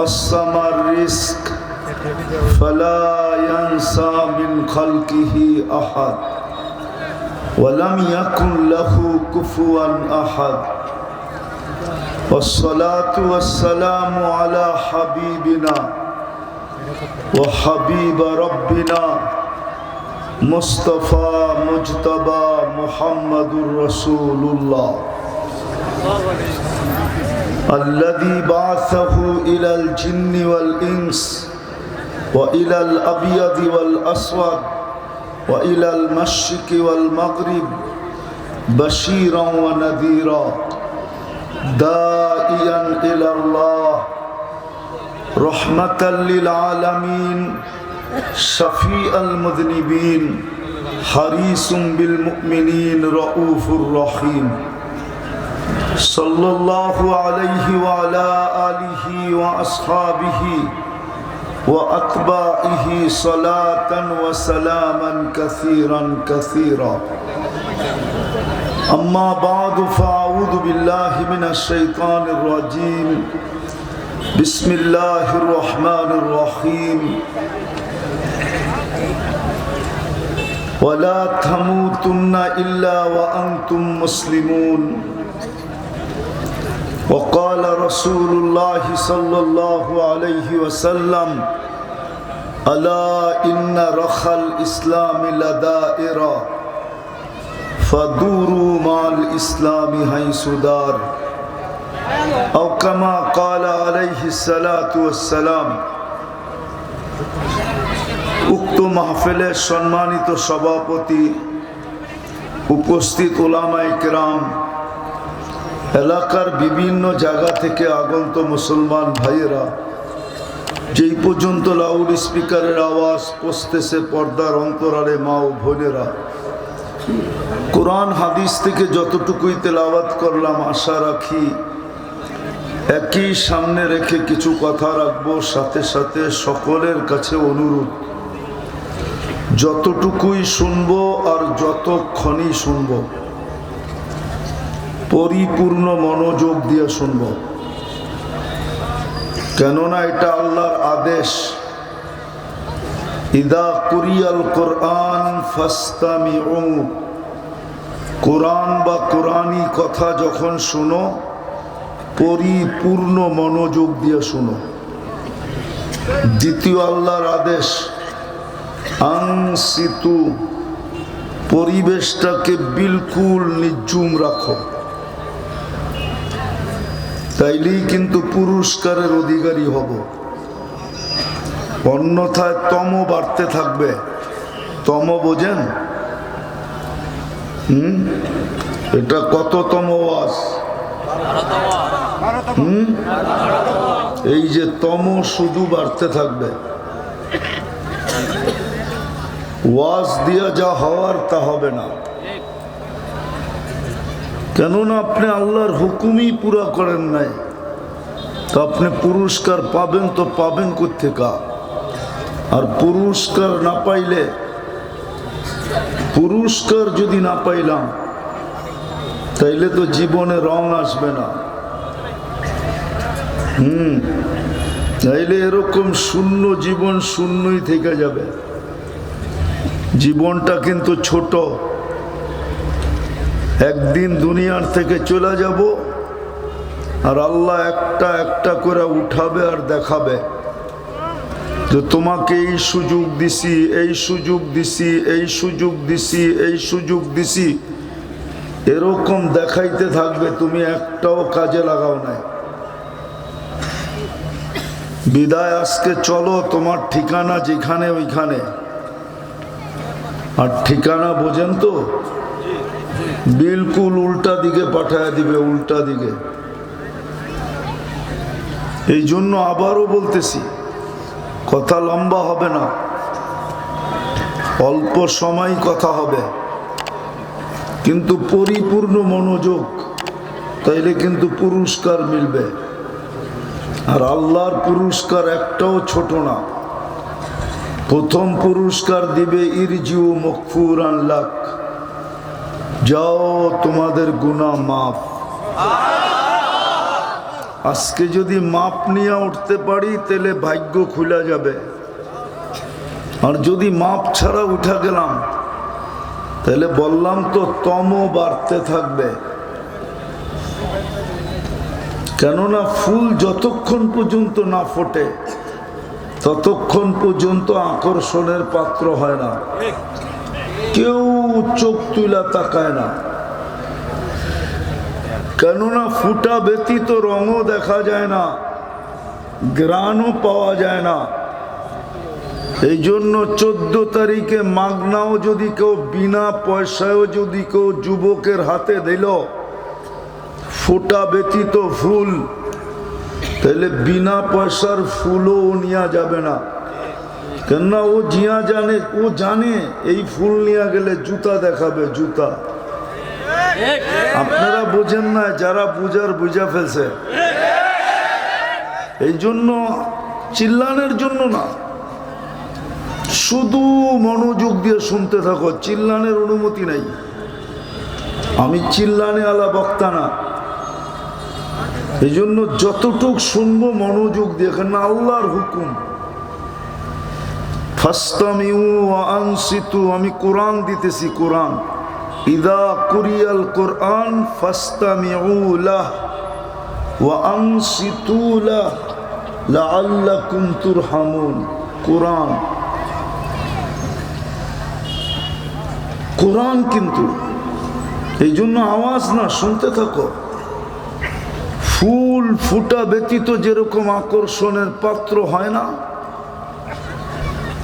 قسم الرزق فلا ينسى من خلقه أحد ولم يكن له كفوا أحد والصلاة والسلام على حبيبنا وحبيب ربنا مصطفى مجتبى محمد رسول الله الذي بعثه إلى الجن والإنس وإلى الأبيض والأسود وإلى المشرق والمغرب بشيرا ونذيرا داعيا إلى الله رحمة للعالمين شفيع المذنبين حريص بالمؤمنين رؤوف رحيم صلى الله عليه وعلى آله وأصحابه وأتباعه صلاة وسلاما كثيرا كثيرا أما بعد فأعوذ بالله من الشيطان الرجيم بسم الله الرحمن الرحيم ولا تموتن إلا وأنتم مسلمون وقال رسول الله صلى الله عليه وسلم ألا إن رخى الإسلام لدائرة فدوروا مع الإسلام حيث دار أو كما قال عليه الصلاة والسلام উক্ত মাহফিলের সম্মানিত সভাপতি, উপস্থিত উলামায়ে কেরাম, এলাকার বিভিন্ন জায়গা থেকে আগত মুসলমান ভাইয়েরা, যেই পর্যন্ত লাউড স্পিকারের আওয়াজ পৌঁছতেছে পর্দার অন্তরালে মা ও বোনেরা, কোরআন হাদিস থেকে যতটুকুই তেলাওয়াত করলাম আশা রাখি একই সামনে রেখে কিছু কথা রাখবো। সাথে সাথে সকলের কাছে অনুরোধ, যতটুকুই শুনবো আর যতক্ষণই শুনবো পরিপূর্ণ মনোযোগ দিয়ে শুনবো, কেননা এটা আল্লাহর আদেশ। ইদা কুরিয়াল কোরআন ফাস্তামিউ, কোরআন বা কোরআনী কথা যখন শুনো পরিপূর্ণ মনোযোগ দিয়ে শুনো। দ্বিতীয় আল্লাহর আদেশ আনসিতু, পরিবেশটাকে বিলকুল নিঝুম রাখো, তাইলেই কিন্তু পুরস্কারের অধিকারী হব। অন্যথায় তম বাড়তে থাকবে। তম বোঝেন? এটা কততম ওয়াজ? এই যে তম শুধু বাড়তে থাকবে। ওয়াজ দিয়া যা হওয়ার তা হবে না, কেননা আপনি আল্লাহর হুকুমই পুরা করেন নাই। তো আপনি পুরস্কার পাবেন তো পাবেন কোত্থেকে? আর পুরস্কার না পাইলে, পুরস্কার যদি না পাইলাম তাইলে তো জীবনে রং আসবে না। তাইলে এরকম শূন্য জীবন শূন্যই থেকে যাবে। জীবনটা কিন্তু ছোট, একদিন দুনিয়ার থেকে চলে যাব, আর আল্লাহ একটা একটা করে উঠাবে আর দেখাবে যে তোমাকে এই সুযোগ দিছি, এই সুযোগ দিছি, এই সুযোগ দিছি, এই সুযোগ দিছি। এরকম দেখাইতে থাকবে, তুমি একটাও কাজে লাগাও নাই। বিদায় আজকে চলো, তোমার ঠিকানা যেখানে ওইখানে। আর ঠিকানা বোঝেন তো, বিলকুল উল্টা দিকে পাঠায় দিবে, উল্টা দিকে। এই জন্য আবারও বলতেছি, কথা লম্বা হবে না, অল্প সময় কথা হবে, কিন্তু পরিপূর্ণ মনোযোগ, তাইলে কিন্তু পুরস্কার মিলবে। আর আল্লাহর পুরস্কার একটাও ছোট না। প্রথম পুরস্কার দিবে ইরজিউ মগফুরান লাক, যাও তোমাদের গুনাহ মাফ। আজকে যদি মাপ নিয়ে উঠতে পারি তাহলে ভাগ্য খুলে যাবে, আর যদি মাপ ছাড়া উঠা গেলাম তাহলে বললাম তো তম বাড়তে থাকবে। কেননা ফুল যতক্ষণ পর্যন্ত না ফোটে ততক্ষণ পর্যন্ত আকর্ষণের পাত্র হয় না, কেউ চোখ তুলা তাকায় না। কেননা ফুটা ব্যতীত রঙও দেখা যায় না, গ্রাণও পাওয়া যায় না। এই জন্য 14 তারিখে মাগনাও যদি কেউ বিনা পয়সায়ও যদি কেউ যুবকের হাতে দিল ফোটা ব্যতীত ফুল, তাহলে বিনা পয়সার ফুলও নেওয়া যাবে না। কেননা ও জানে এই ফুল নিয়ে গেলে জুতা দেখাবে, জুতা। আপনারা বোঝেন না, যারা বুঝা ফেলছে। এই জন্য চিল্লানের জন্য না, শুধু মনোযোগ দিয়ে শুনতে থাকো, চিল্লানের অনুমতি নাই। আমি চিল্লানে আলা বক্তা না, এই জন্য যতটুক শুনবো মনোযোগ দিয়ে, কেন আল্লাহর হুকুম। ফাস্তামিউ ওয়া আনসিতু, আমি কোরআন দিতেছি, কোরআন। ইদা কুরিয়াল কোরআন ফাস্তামিউ লাহ ওয়া আনসিতু লাহ লাআল্লাকুম তুরহামুন। কোরআন, কোরআন কিন্তু এই জন্য আওয়াজ না, শুনতে থাকো। ফুল ফুটা ব্যতীত যেরকম আকর্ষণের পাত্র হয় না,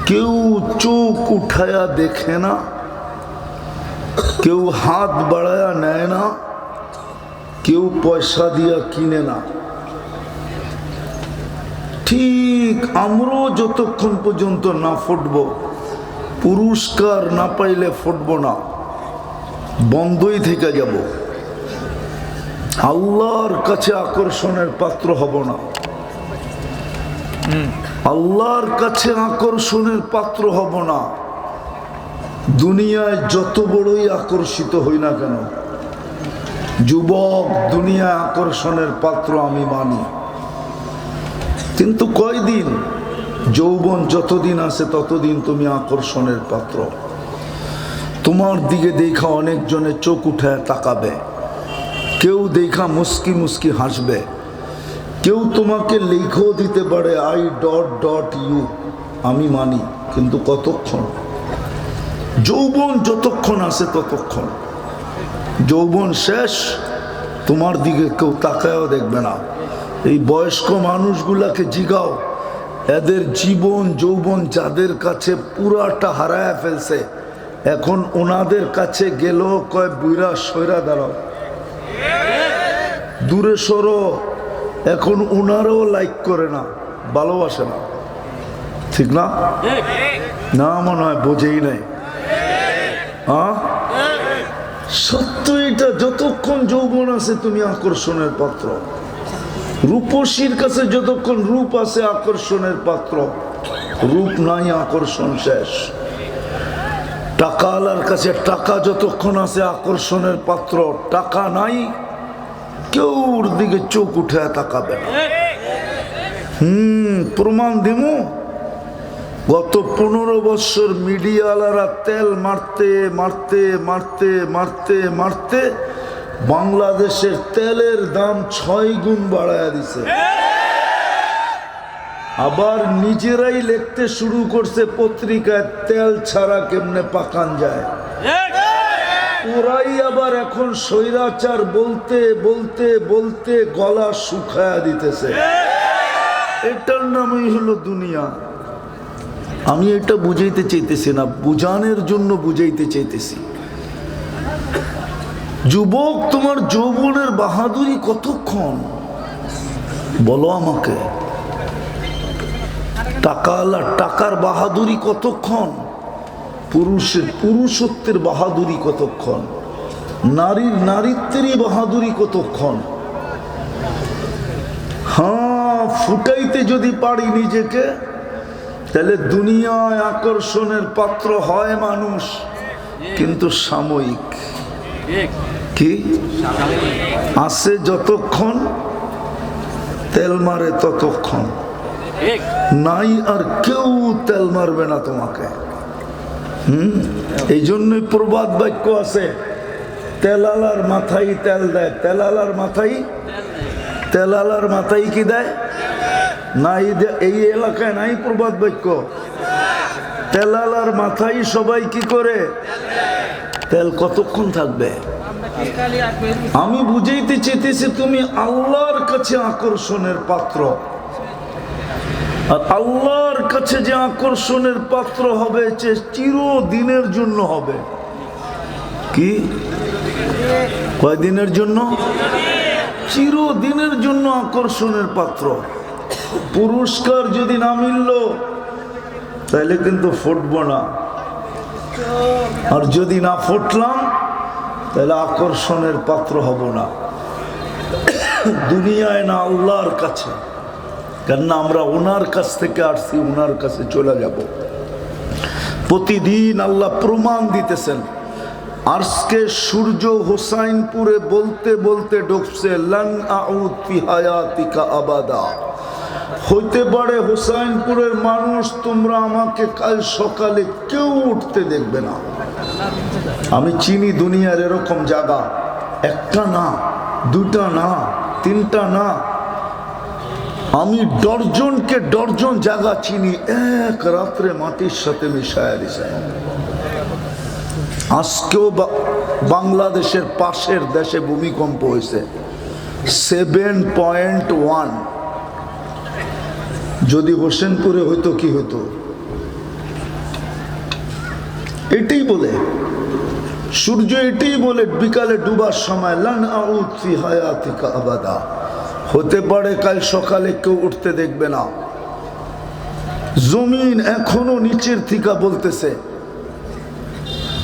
কেউ চোখ উঠায়া দেখে না, কেউ হাত বাড়ায়া নেয় না, কেউ পয়সা দিয়া কিনে না। ঠিক আমরাও যতক্ষণ পর্যন্ত না ফুটবো, পুরস্কার না পাইলে ফুটবো না, বন্ধই থেকে যাব। আল্লাহর কাছে আকর্ষণের পাত্র হব না, আল্লাহর কাছে আকর্ষণের পাত্র হব না। দুনিয়ায় যত বড়ই আকর্ষিত হই না কেন, যুবক দুনিয়ায় আকর্ষণের পাত্র আমি মানি, কিন্তু কয়দিন? যৌবন যতদিন আছে ততদিন তুমি আকর্ষণের পাত্র। তোমার দিকে দেখা অনেকজনে চোখ উঠায় তাকাবে, কেউ দেখা মুস্কি মুস্কি হাসবে, কেউ তোমাকে লিখেও দিতে পারে I.ইউ, আমি মানি, কিন্তু কতক্ষণ? যৌবন যতক্ষণ আছে ততক্ষণ। যৌবন শেষ, তোমার দিকে কেউ তাকায়ও দেখবে না। এই বয়স্ক মানুষগুলাকে জিগাও, এদের জীবন যৌবন যাদের কাছে পুরাটা হারায় ফেলছে, এখন ওনাদের কাছে গেল কয় বুইরা সইরা দাঁড়াও, দূরে সরো। এখন ওনারাও লাইক করে না, ভালোবাসে না, ঠিক না? না, মনে হয় বোঝেই নাই। সত্য এটা, যতক্ষণ যৌবন আছে তুমি আকর্ষণের পাত্র। রূপসীর কাছে যতক্ষণ রূপ আছে আকর্ষণের পাত্র, রূপ নাই আকর্ষণ শেষ। টাকাওয়ালার কাছে টাকা যতক্ষণ আছে আকর্ষণের পাত্র, টাকা নাই কেউ ওর দিকে চোখ উঠে তাকাবে না। প্রমাণ দিমু, গত 15 বছর মিডিয়াওয়ালারা তেল মারতে মারতে মারতে মারতে মারতে বাংলাদেশের তেলের দাম 6 গুণ বাড়ায়া দিছে। আবার নিজেরাই লিখতে শুরু করছে পত্রিকায়, তেল ছাড়া কেমনে পাকান যায়। ওরাই আবার এখন স্বৈরাচার বলতে বলতে বলতে গলা শুকায়া দিতেছে। এটার নামই হলো দুনিয়া। আমি এটা বুঝাইতে চাইতেছি না, বুঝানোর জন্য বুঝাইতে চাইতেছি। যুবক, তোমার যৌবনের বাহাদুরি কতক্ষণ বলো আমাকে? টাকাওয়ালা টাকার বাহাদুরি কতক্ষণ? পুরুষের পুরুষত্বের বাহাদুরি কতক্ষণ? নারীর নারীত্বেরই বাহাদুরি কতক্ষণ? হ্যাঁ, ফুটাইতে যদি পারি নিজেকে, তাহলে দুনিয়ায় আকর্ষণের পাত্র হয় মানুষ, কিন্তু সাময়িক। কি আছে? যতক্ষণ তেল মারে ততক্ষণ, নাই আর কেউ তেল মারবে না তোমাকে। এই জন্যই প্রবাদ বাক্য আছে, তেলালার মাথায় তেল দেয়, তেলালার মাথায় কি দেয়? নাই, এই এলাকায় নাই প্রবাদ বাক্য, তেলালার মাথায় সবাই কি করে? তেল কতক্ষণ থাকবে? আমি বুঝাইতে চেয়েছি তুমি আল্লাহর কাছে আকর্ষণের পাত্র, আর আল্লাহর কাছে যে আকর্ষণের পাত্র হবে সে চিরদিনের জন্য হবে। কি কয়দিনের জন্য? চিরদিনের জন্য আকর্ষণের পাত্র। পুরস্কার যদি না মিলল তাহলে কিন্তু ফুটবো না, আর যদি না ফুটলাম তাহলে আকর্ষণের পাত্র হব না, দুনিয়ায় না আল্লাহর কাছে। কেননা আমরা ওনার কাছ থেকে আসছি, ওনার কাছে চলে যাব। প্রতিদিন আল্লাহ প্রমাণ দিতেছেন। আজকে সূর্য হোসাইনপুরে বলতে বলতে ডুবছে, লান আউদ ফি হায়াতিকা আবাদা। হইতে পারে হোসাইনপুরের মানুষ তোমরা আমাকে কাল সকালে কেউ উঠতে দেখবে না। আমি চিনি দুনিয়ার এরকম জায়গা, একটা না, দুটা না, তিনটা না, আমি ডর্জনকে ডর্জন জায়গা চিনি, এক রাত্রে মাটির সাথে মিশায়া দিছে। আজকেও বাংলাদেশের পাশের দেশে ভূমিকম্প হয়েছে 7.1। যদি হোসেনপুরে হইতো কি হতো? এটাই বলে সূর্য, এটাই বলে বিকালে ডুবার সময়, লান আউদ ফি হায়াতিকা আবাদা। হতে পারে কাল সকালে কেউ উঠতে দেখবে না। জমিন এখনো নিচের থেকে বলতেছে,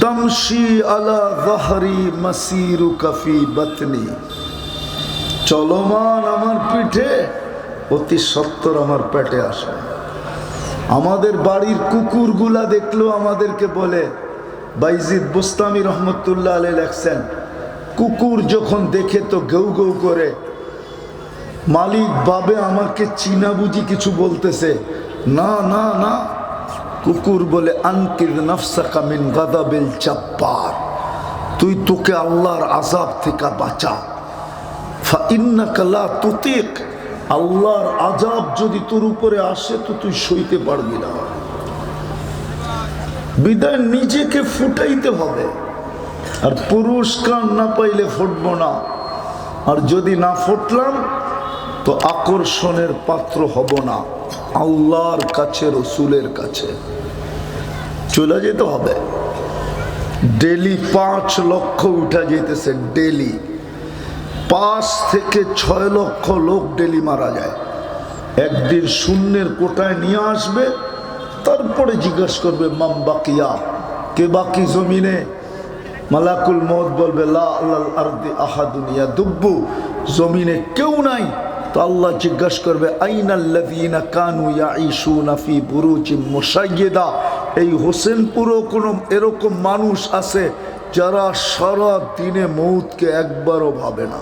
তামশি আলা যাহরি মাসিরুকা ফি বাতনি। চলমান আমার পিঠে, অতি সত্বর আমার পেটে আসে। আমাদের বাড়ির কুকুরগুলা দেখলেও আমাদেরকে বলে, বাইজিদ বুস্তামি রহমতুল্লাহ আলাইহি লেখছেন, কুকুর যখন দেখে তো গৌ গৌ করে। মালিক ভাবে আমাকে চীনা বুঝি কিছু বলতেছে, না না না, কুকুর বলে আনকির নাফসাকা মিন গাদাবিল জাব্বার, তুই তোকে আল্লাহর আযাব থেকে বাঁচা। ফা ইন্নাকা লা তুতিক, আল্লাহর আযাব যদি তোর উপরে আসে তো তুই সইতে পারবি না। বিদায় নিজেকে ফুটাইতে হবে। আর পুরস্কার না পাইলে ফুটবো না, আর যদি না ফুটলাম তো আকর্ষণের পাত্র হব না। আল্লাহর কাছে, রসুলের কাছে চলে যেতে হবে। ডেলি 5 লক্ষ উঠা যেতেছে, ডেলি 5 থেকে 6 লক্ষ লোক ডেলি মারা যায়। একদিন শূন্যের কোটায় নিয়ে আসবে, তারপরে জিজ্ঞাসা করবে মাম বাকিয়া, কে বাকি জমিনে? মালাকুল মউত বলবে লা আলাল আরদি আহাদুন ইয়াদুব্বু, জমিনে কেউ নাই। তো আল্লাহ জিজ্ঞাসা করবে আইনাল্লাযীনা কানু ইয়াঈশুনা ফি বুরুজিম মুশাইয়্যিদা, এই হোসেনপুরও কোনো এরকম মানুষ আছে যারা সারা দিনে মউতকে একবারও ভাবে না।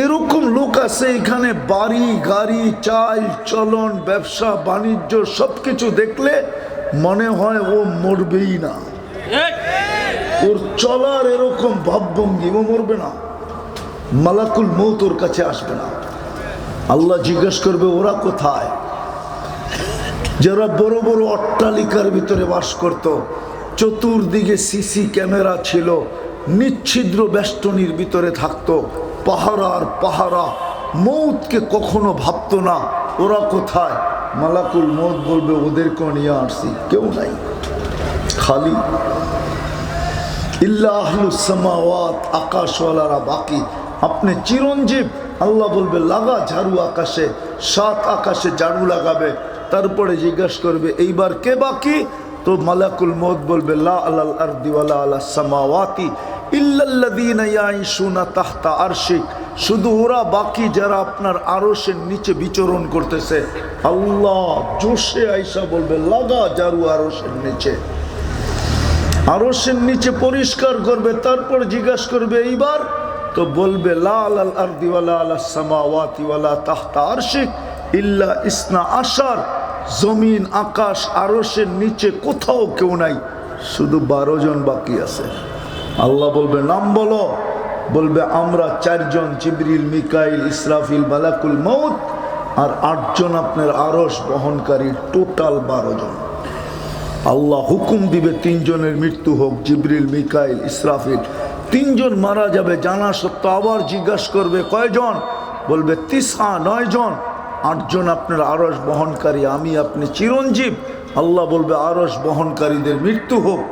এরকম লোক আছে এখানে, বাড়ি গাড়ি চাল চলন ব্যবসা বাণিজ্য সবকিছু দেখলে মনে হয় ও মরবেই না। ওর চলার এরকম ভাবভঙ্গি, ও মরবে না, মালাকুল মউত ওর কাছে আসবে না। আল্লাহ জিজ্ঞেস করবে ওরা কোথায়? যারা বড় বড় অট্টালিকার ভিতরে বাস করত, চতুর্দিকে সিসি ক্যামেরা ছিল, নিচ্ছিদ্র বেষ্টনীর ভিতরে থাকতো, পাহারা আর পাহারা, মউতকে কখনো ভাবতো না। ওরা কোথায়? মালাকুল মউত বলবে ওদেরকে নিয়ে আসছি, কেউ নাই, খালি। ইল্লা আহলুস সামাওয়াত, আকাশওয়ালারা বাকি। আপনি চিরঞ্জীব, আল্লাহ বলবে লাগা ঝাড়ু আকাশে, 7 আকাশে ঝাড়ু লাগাবে। তারপরে জিজ্ঞাসা করবে এইবার কে বাকি? তো মালাকুল মউত বলবে লা আলাল আরদি ওয়ালা আলাস সামাওয়াতি ইল্লাল্লাযীনা ইয়াঈশুনা তাহতা আরশিক, শুধু ওরা বাকি যারা আপনার আরশের নিচে বিচরণ করতেছে। আল্লাহ জোশে আইসা বলবে লাগা ঝাড়ু আরশের নিচে। আরশের নিচে পরিষ্কার করবে, তারপর জিজ্ঞাসা করবে এইবার তো বলবে লা আলাল আরদি ওয়ালা আলাস সামাওয়াতি ওয়ালা তাহতা আরশিক ইল্লা ইসনা আশার, জমিন আকাশ আরশের নিচে কোথাও কেউ নাই, শুধু 12 জন বাকি আছে। আল্লাহ বলবে নাম বলো, বলবে আমরা 4 জন, জিবরিল, মিকাইল, ইসরাফিল, মালাকুল মউত, আর 8 জন আপনার আরশ বহনকারী, টোটাল 12 জন। আল্লাহ হুকুম দিবে 3 জনের মৃত্যু হোক, জিবরিল, মিকাইল, ইসরাফিল। 3 জন মারা যাবে জানা সত্ত্বেও আবার জিজ্ঞাসা করবে কয়জন, বলবে 9 জন। 8 জন আপনার আরশ বহনকারী, আমি আপনি চিরঞ্জীব। আল্লাহ বলবে আরশ বহনকারীদের মৃত্যু হোক।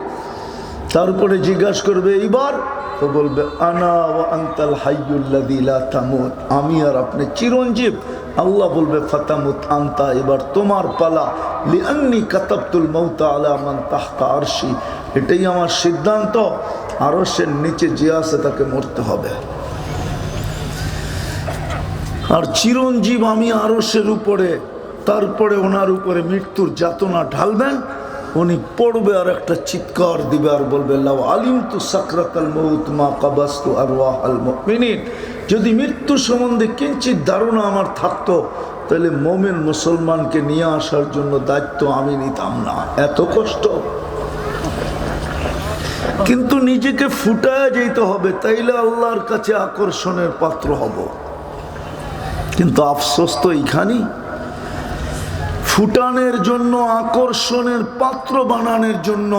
তারপরে জিজ্ঞাসা করবে এবার, তো বলবে আনা ওয়া আনতাল হাইয়ুল্লাযী লা তামুত, আমি আর আপনি চিরঞ্জীব। আল্লাহ বলবে ফাতামুত আনতা, এবার তোমার পালা। লিআন্নী কাতাবতুল মাউতা আলা মান তাহতা আরশি, এটাই আমার সিদ্ধান্ত, আরশের নিচে যে আছে তাকে মরতে হবে। আর চিরঞ্জীব আমি আরশের উপরে, তারপরে ওনার উপরে মৃত্যুর যাতনা ঢালবেন, উনি পড়বে আর একটা চিৎকার দিবে আর বলবে লাউ আলিমতু সাকরাতাল মাউত মা কাবাস্তু আরওয়াহাল মুমিনিন, যদি মৃত্যু সম্বন্ধে কিঞ্চিত ধারণা আমার থাকতো তাহলে মুমিন মুসলমানকে নিয়ে আসার জন্য দায়িত্ব আমি নিতাম না। এত কষ্ট, কিন্তু নিজেকে ফুটায় যেতে হবে, তাইলে আল্লাহর কাছে আকর্ষণের পাত্র হব। কিন্তু আফসোস তো এইখানেই, ফুটানের জন্য, আকর্ষণের পাত্র বানানোর জন্য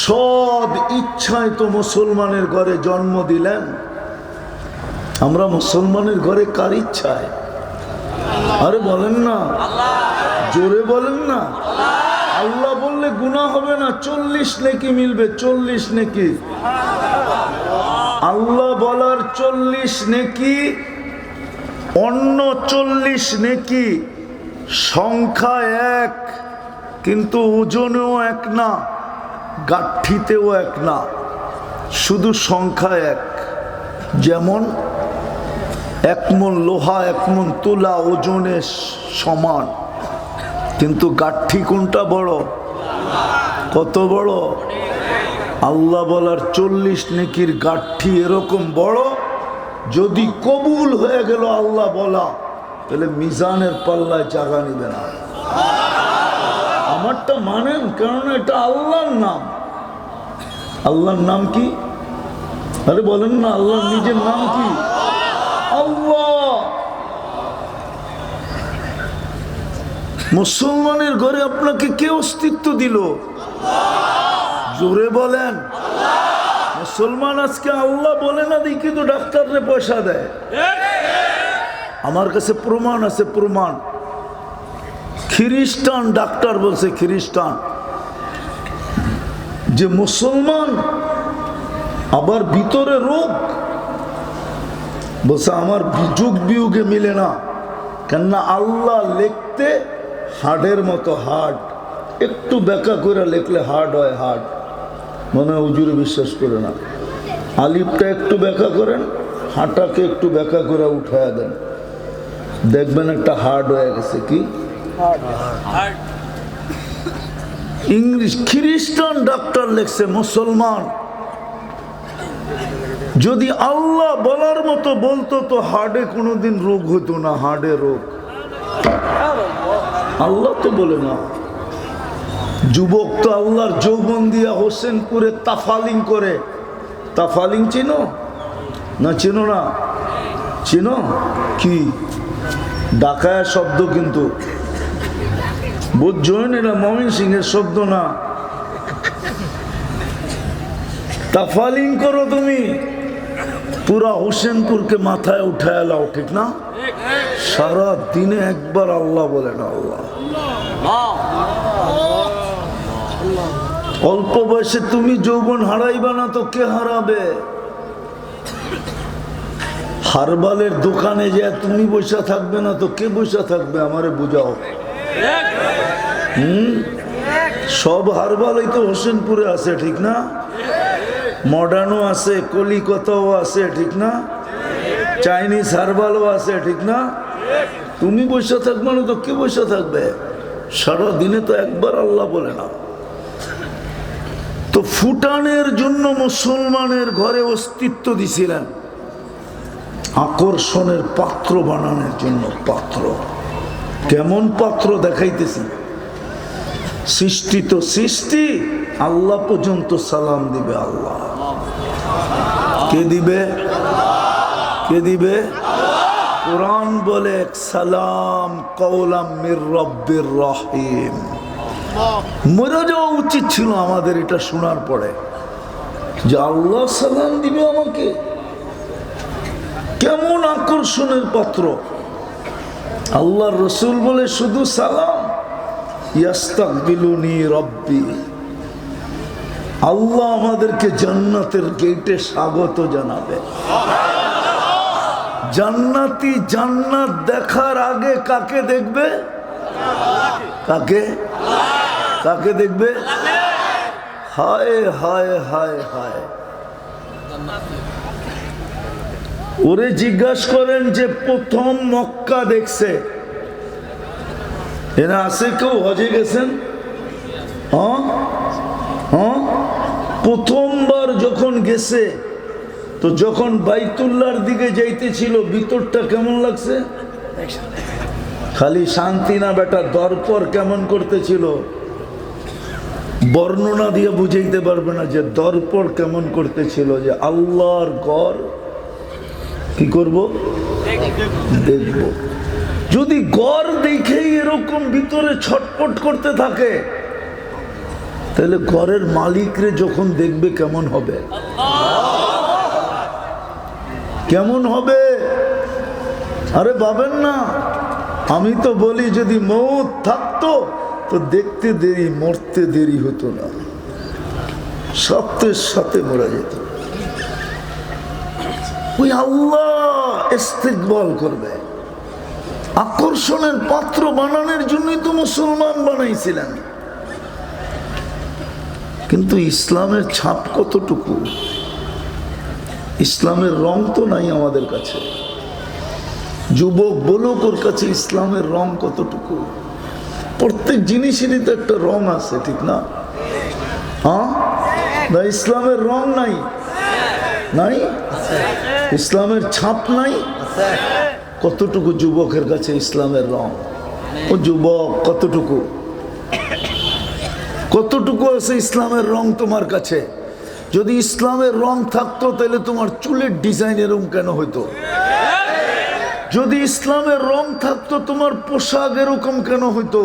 সদ ইচ্ছায় তো মুসলমানের ঘরে জন্ম দিলেন। আমরা মুসলমানের ঘরে কার ইচ্ছায়? আরে বলেন না, জোরে বলেন না। আল্লাহ বললে গুনাহ হবে না, 40 নেকি মিলবে, 40 নেকি। আল্লাহ বলার 40 নেকি, অন্য 40 নেকি। সংখ্যা এক, কিন্তু ওজনেও এক না, গাঠিতেও এক না, শুধু সংখ্যা এক। যেমন 1 মণ লোহা 1 মণ তুলা ওজনে সমান, কিন্তু গাঠি কোনটা বড়? কত বড়? আল্লাহ বলার 40 নেকির গাঠি এরকম বড়, যদি কবুল হয়ে গেল আল্লাহ বলা, তাহলে মিজানের পাল্লায় জায়গা নিবে না। আমারটা মানেন, কারণ এটা আল্লাহর নাম। আল্লাহর নাম কি? আরে বলেন না, আল্লাহর নিজের নাম কি? আল্লাহ। মুসলমানের ঘরে আপনাকে কে অস্তিত্ব দিল? জোরে বলেন। মুসলমান আজকে আল্লাহ বলে না দেখি তো ডাক্তাররে পয়সা দেয়। আমার কাছে প্রমাণ আছে, প্রমাণ। খ্রিস্টান ডাক্তার বলছে, খ্রিস্টান যে মুসলমান, আবার ভিতরে রোগ, বলছে আমার যুগ বিয়োগে মিলে না। কেননা আল্লাহ লিখতে হার্ডের মতো হার্ড, একটু বেঁকা করে লিখলে হার্ড হয় হার্ড। মনে হয় হুজুরে বিশ্বাস করে না। আলিফটা একটু বেঁকা করেন, হাঁটাকে একটু বেঁকা করে উঠায়া দেন, দেখবেন একটা হার্ড হয়ে গেছে। কি ইংলিশ খ্রিস্টান ডাক্তার লেখছে মুসলমান যদি আল্লাহ বলার মতো বলতো তো হার্ডে কোনোদিন রোগ হতো না। হার্ডে রোগ আল্লাহ তো বলে না। যুবক তো আল্লাহর যৌবন দিয়া হোসেনপুরে তাফালিং করে। তাফালিং চিনো না? চিনো না? চিনো কি? ডাকায়া শব্দ, কিন্তু বুঝছেন এটা ময়মনসিংহের শব্দ না। তাফালিং করো তুমি, পুরা হোসেনপুরকে মাথায় উঠায় লাও, ঠিক না? সারা দিনে একবার আল্লাহ বলে না। আল্লাহ অল্প বয়সে তুমি যৌবন হারাইবা না তো কে হারাবে? হারবালের দোকানে যে তুমি বসে থাকবে না তো কে বসে থাকবে? আমারে বুঝাও। সব হারবালই তো হোসেনপুরে আছে, ঠিক না? মডার্নও আছে, কলিকাতাও আছে, ঠিক না? চাইনিজ হারবালও আছে, ঠিক না? তুমি বসে থাকবে না তো কে বসে থাকবে? সারা দিনে তো একবার আল্লাহ বলে না। তো ফুটানের জন্য মুসলমানের ঘরে অস্তিত্ব দিছিলেন। আকর্ষণের পাত্র বানানোর জন্য। পাত্র কেমন পাত্র দেখাইতেছি। সৃষ্টি তো সৃষ্টি, আল্লাহ পর্যন্ত সালাম দিবে। আল্লাহ কে দিবে? কে দিবে? কোরআন বলে সালাম কওলাম মির রব্বির রহিম। মরে যাওয়া উচিত ছিল আমাদের এটা শোনার পরে, যে আল্লাহ সালাম দিবে আমাকে। কেমন আকর্ষণের পাত্র। আল্লাহর রসুল বলে শুধু সালাম, ইয়াস্তাকবিলুনি রব্বি, আল্লাহ আমাদেরকে জান্নাতের গেটে স্বাগত জানাবে। জান্নাতি জান্নাত দেখার আগে কাকে দেখবে? কাকে? কাকে দেখবে? হায় হায় হায় হায়। ওরে জিজ্ঞাসা করেন যে প্রথম মক্কা দেখছে, এরা আছে কেউ হজে গেছেন? হ্যাঁ হ্যাঁ, প্রথমবার যখন গেছে তো যখন বাইতুল্লাহর দিকে যাইতেছিল ভিতরটা কেমন লাগছে? খালি শান্তি না বেটা, দরপর কেমন করতেছিল বর্ণনা দিয়ে বুঝাইতে পারবে না যে দরপর কেমন করতেছিল, যে আল্লাহর ঘর কি করব? দেখব। যদি ঘর দেখেই এরকম ভিতরে ছটপট করতে থাকে, তাহলে ঘরের মালিকরে যখন দেখবে কেমন হবে? কেমন হবে? আরে ভাবেন না, আমি তো বলি যদি মৌত থাকতো তো দেখতে দেরি, মরতে দেরি হতো না, সত্যের সাথে মরা যেত। ওই আল্লাহ ইস্তেকবাল করবে। আকর্ষণের পাত্র বানানোর জন্যই তো মুসলমান বানাইছিলেন। কিন্তু ইসলামের ছাপ কতটুকু? ইসলামের রং তো নাই আমাদের কাছে। যুবক বলুক ওর কাছে ইসলামের রং কতটুকু। প্রত্যেক জিনিসেরই তো একটা রং আছে, ঠিক না? হ্যাঁ না, ইসলামের রং নাই? নাই, ইসলামের ছাপ নাই। কতটুকু যুবকের কাছে ইসলামের রং? ও যুবক, কতটুকু কতটুকু আছে ইসলামের রং তোমার কাছে? যদি ইসলামের রং থাকতো তাহলে তোমার চুলের ডিজাইন এরকম কেন হইতো? যদি ইসলামের রং থাকতো তোমার পোশাক এরকম কেন হইতো?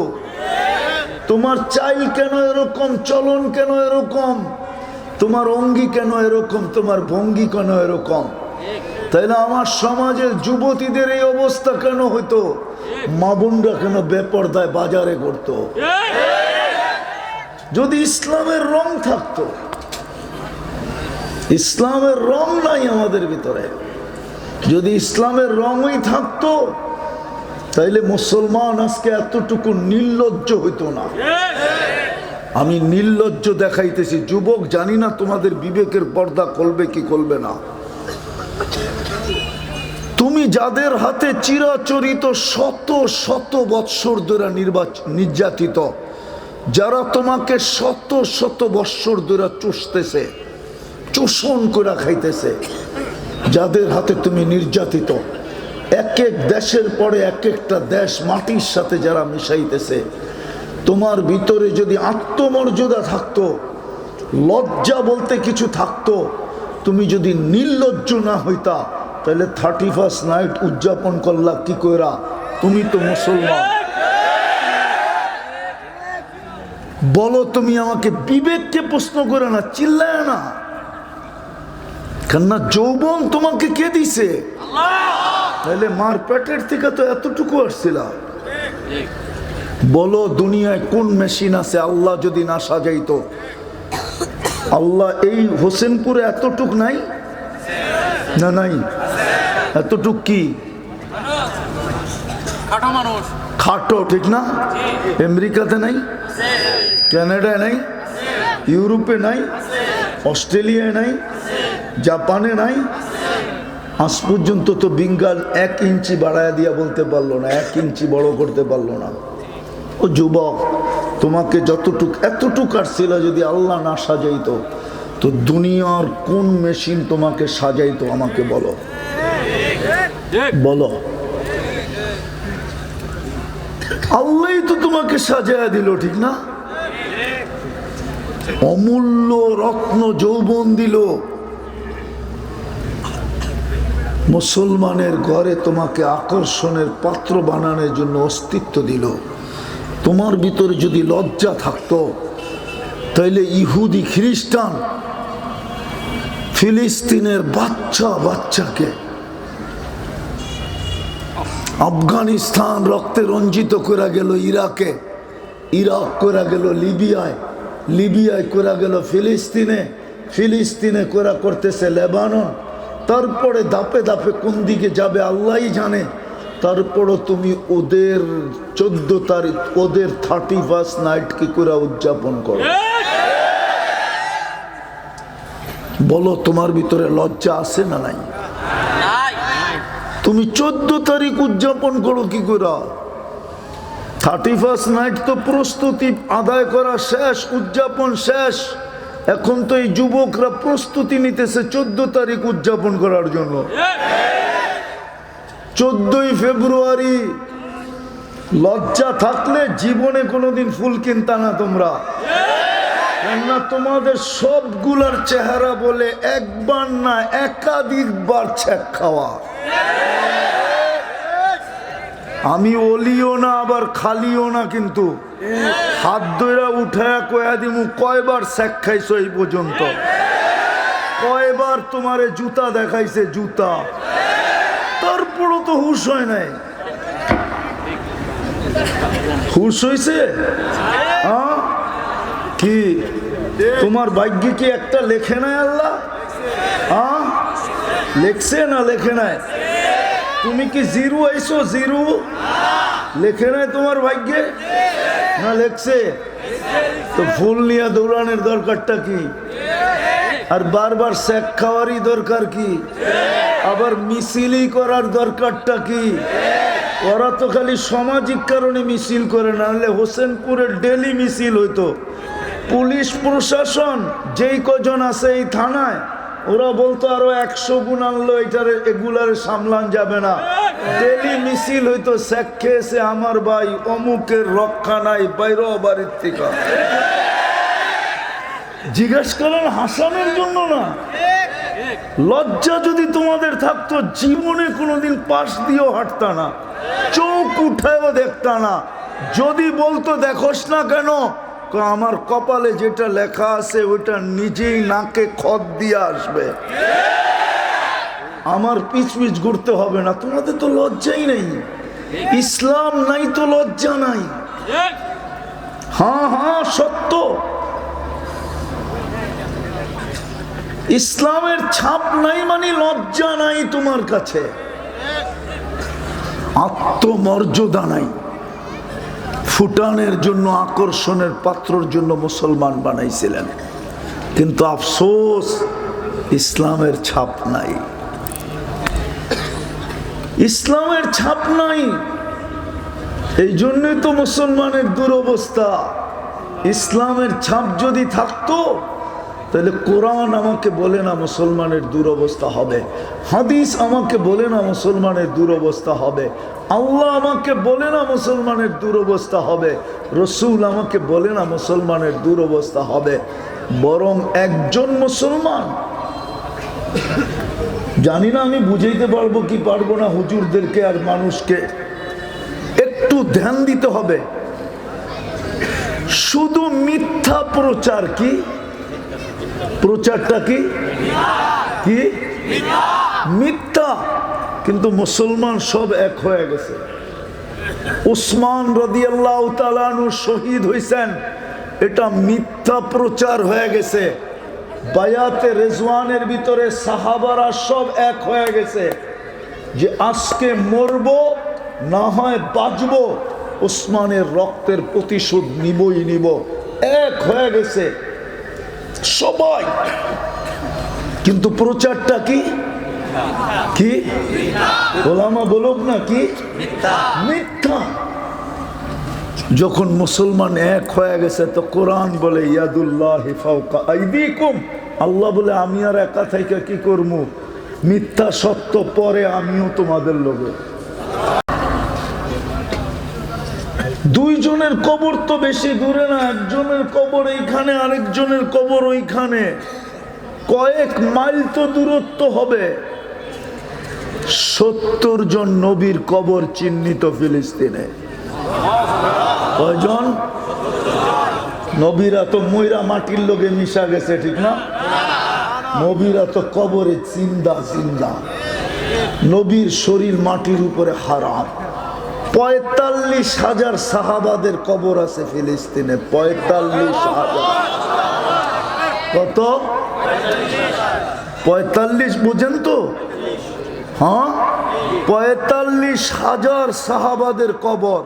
তোমার চাইল কেন এরকম, চলন কেন এরকম, তোমার অঙ্গি কেন এরকম, তোমার ভঙ্গি কেন এরকম? তাইলে আমার সমাজের যুবতীদের এই অবস্থা কেন হইতো? মা বোনরা কেন বেপরদায় বাজারে করতো? যদি ইসলামের রং থাকতো। ইসলামের রং নাই আমাদের ভিতরে। যদি ইসলামের রঙই থাকতো তাইলে মুসলমান আজকে এতটুকু নির্লজ্জ হইতো না। আমি নির্লজ্জ দেখাইতেছি যুবক, জানি না তোমাদের বিবেকের পর্দা করবে কি করবে না। তুমি যাদের হাতে চিরাচরিত শত শত বৎসর ধরে নির্যাতিত, যারা তোমাকে শত শত বৎসর ধরে চুষতেছে, চোষণ করে খাইতেছে, যাদের হাতে তুমি নির্যাতিত, এক এক দেশের পরে এক একটা দেশ মাটির সাথে যারা মিশাইতেছে, তোমার ভিতরে যদি আত্মমর্যাদা থাকতো, লজ্জা বলতে কিছু থাকতো, তুমি যদি নির্লজ্জ না হইতা, তাহলে 31st নাইট উদযাপন করলা কি কইরা? তুমি তো মুসলমান। বলো তুমি আমাকে, বিবেককে প্রশ্ন করে না, চিল্লায় না। কেননা যৌবন তোমাকে কে দিছে? তাহলে মার পেটের থেকে তো এতটুকু আসছিল। বলো দুনিয়ায় কোন মেশিন আছে আল্লাহ যদি না সাজাইতো? আল্লাহ এই হোসেনপুরে এতটুক নাই না? নাই, এতটুক কি খাটো, ঠিক না? আমেরিকাতে নাই, কানাডায় নাই, ইউরোপে নাই, অস্ট্রেলিয়ায় নাই, জাপানে নাই। আজ পর্যন্ত তো বেঙ্গল 1 ইঞ্চি বাড়ায় দিয়া বলতে পারলো না, 1 ইঞ্চি বড় করতে পারলো না। ও যুবক, তোমাকে যতটুক এতটুক আসছিল যদি আল্লাহ না সাজাইতো, তো দুনিয়ার কোন মেশিন তোমাকে সাজাইতো আমাকে বলো? বলো, আল্লাহই তো তোমাকে সাজায়া দিল, ঠিক না? অমূল্য রত্ন যৌবন দিল, মুসলমানের ঘরে তোমাকে আকর্ষণের পাত্র বানানোর জন্য অস্তিত্ব দিল। তোমার ভিতরে যদি লজ্জা থাকতো, তাইলে ইহুদি খ্রিস্টান ফিলিস্তিনের বাচ্চাকে, আফগানিস্তান রক্তে রঞ্জিত করে গেল ইরাকে, ইরাক করে গেল লিবিয়ায় করে গেল ফিলিস্তিনে করা করতেছে লেবানন, তারপরে ধাপে ধাপে কোন দিকে যাবে আল্লাহই জানে। তারপরও তুমি ওদের 14 তারিখ, ওদের 31st নাইট কি করে উদযাপন করো? বলো, তোমার ভিতরে লজ্জা আছে না নাই? তুমি 14 তারিখ উদযাপন করো কি করে? 31st নাইট তো প্রস্তুতি আদায় করা শেষ, উদযাপন শেষ। এখন তো এই যুবকরা প্রস্তুতি নিতেছে 14 তারিখ উদযাপন করার জন্য। 14ই ফেব্রুয়ারি। লজ্জা থাকলে জীবনে কোনোদিন ফুল কিনতা না তোমরা, কেননা তোমাদের সবগুলার চেহারা বলে একবার না একাধিকবার ছ্যাক খাওয়া। আমি অলিও না আবার খালিও না, কিন্তু হাত ধরে উঠায়া কয়া দিমু কয়বার ছ্যাক খাইছো এই পর্যন্ত, কয়বার তোমারে জুতা দেখাইছে, জুতা। তারপরও তো হুশ হয় নাই। হুশ হইছে? হ্যাঁ, কি তোমার ভাগ্যে কি একটা লেখে নাই আল্লাহ? হ্যাঁ, লেখছে না লেখে নাই? তুমি কি জিরো আইছো? জিরো লেখে নাই তোমার ভাগ্যে? না লেখছে? তো ফুল নিয়ে দৌড়ানোর দরকারটা কি? আর বারবার শেখ খাওয়ারই দরকার কি? আবার মিছিলই করার দরকারটা কি? ওরা তো খালি সামাজিক কারণে মিছিল করে, না হলে হোসেনপুরের ডেলি মিছিল হইতো। পুলিশ প্রশাসন যেই কজন আছে এই থানায়, ওরা বলতো আরো 100 গুণ আনলো, এগুলার সামলান যাবে না। ডেলি মিছিল হইতো, শেখ খেয়েছে আমার ভাই, অমুকের রক্ষা নাই, বাইর বাড়ির থেকে। জিজ্ঞেস করেন হাসানের জন্য না। লজ্জা যদি তোমাদের থাকতো, জীবনে কোনোদিন পাশ দিয়েও হাঁটতা না, চোখ উঠায়ও দেখতা না। যদি বলতো দেখোস না কেন, আমার কপালে যেটা লেখা আছে ওইটা নিজেই নাকে খত দিয়ে আসবে, আমার পিছ ঘুরতে হবে না। তোমাদের তো লজ্জাই নেই, ইসলাম নাই তো লজ্জা নাই। হ্যাঁ হ্যাঁ সত্য, ইসলামের ছাপ নাই মানে লজ্জা নাই তোমার কাছে, আত্মমর্যাদা নাই। ফুটানের জন্য, আকর্ষণের পাত্রর জন্য মুসলমান বানাইছিলেন, কিন্তু আফসোস ইসলামের ছাপ নাই, ইসলামের ছাপ নাই। এই জন্যই তো মুসলমানের দুরবস্থা। ইসলামের ছাপ যদি থাকতো, তাহলে কোরআন আমাকে বলে না মুসলমানের দুরবস্থা হবে, হাদিস আমাকে বলে না মুসলমানের দুরবস্থা হবে, আল্লাহ আমাকে বলে না মুসলমানের দুরবস্থা হবে, রসুল আমাকে বলে না মুসলমানের দুরবস্থা হবে। বরং একজন মুসলমান, জানি না আমি বুঝাইতে পারবো কি পারবো না হুজুরদেরকে আর মানুষকে, একটু ধ্যান দিতে হবে। শুধু মিথ্যা প্রচার, কি প্রচারটা কি? কি মিথ্যা। কিন্তু মুসলমান সব এক হয়ে গেছে। উসমান রাদিয়াল্লাহু তাআলা আনহু শহীদ হয়েছেন, এটা মিথ্যা প্রচার হয়ে গেছে। বায়াতে রেজওয়ানের ভিতরে সাহাবারা সব এক হয়ে গেছে যে আজকে মরবো না হয় বাঁচবো, উসমানের রক্তের প্রতিশোধ নিবই নিব, এক হয়ে গেছে সবাই। কিন্তু প্রচারটা কি? কি ওলামা বলুক না, কি মিথ্যা। যখন মুসলমান এক হয়ে গেছে, তো কোরআন বলে ইয়াদুল্লাহি ফাওকা আইদিকুম, আল্লাহ বলে আমি আর একা থাইকা কি করবো, মিথ্যা সত্য পরে আমিও তোমাদের লোকে। দুইজনের কবর তো বেশি দূরে না, একজনের কবর এইখানে আরেকজনের কবর ওইখানে, কয়েক মাইল তো দূরত্ব হবে। 70 জন নবীর কবর চিহ্নিত ফিলিস্তিনে। কয়জন? নবীরা তো ময়রা মাটির লোকে মিশা গেছে, ঠিক না? নবীরা তো কবরে জিন্দা জিন্দা, নবীর শরীর মাটির উপরে হারাম। 45,000 সাহাবাদের কবর আছে ফিলিস্তিনে। 45,000। কত? 45 বুঝেন তো? হ্যাঁ, 45,000 সাহাবাদের কবর,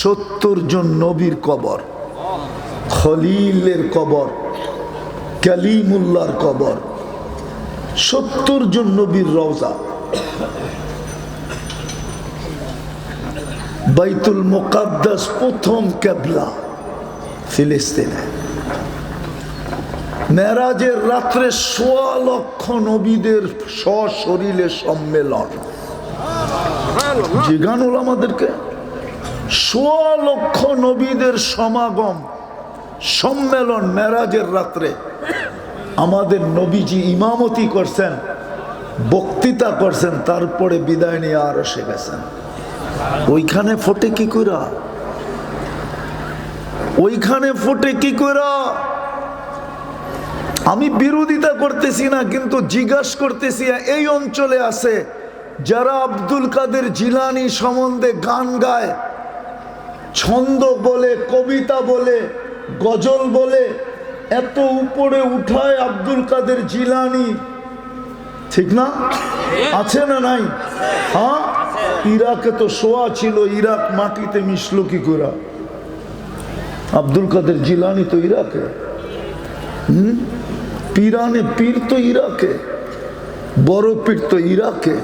70 জন নবীর কবর, খলিলের কবর, কালিমুল্লাহর কবর, 70 জন নবীর রওজা। বাইতুল মুকাদ্দাস প্রথম কিবলা ফিলিস্তিনে। মেরাজের রাত্রে 1.25 লক্ষ নবীদের সশরীরে সম্মেলন। জিজ্ঞানুল আমাদেরকে 1.25 লক্ষ নবীদের সমাগম, সম্মেলন মেরাজের রাত্রে। আমাদের নবীজি ইমামতি করছেন, বক্তৃতা করছেন, তারপরে বিদায় নিয়ে আরশে গেছেন। ওইখানে ফোটে কি কইরা? ওইখানে ফোটে কি কইরা? আমি বিরোধিতা করতেছি না, কিন্তু জিজ্ঞাসা করতেছি, এই অঞ্চলে আছে যারা আব্দুল কাদের জিলানী সম্বন্ধে গান গায়, ছন্দ বলে, কবিতা বলে, গজল বলে, এত উপরে উঠায় আব্দুল কাদের জিলানী, ঠিক না? আছে না নাই? হ্যাঁ, ইরাকে তো শোয়া ছিল, ইরাক মাটিতে মিশলো কি করে? আব্দুল কাদের জিলানী তো ইরাকে, পীরানে পীর তো ইরাকে, বড় পীর তো ইরাকে।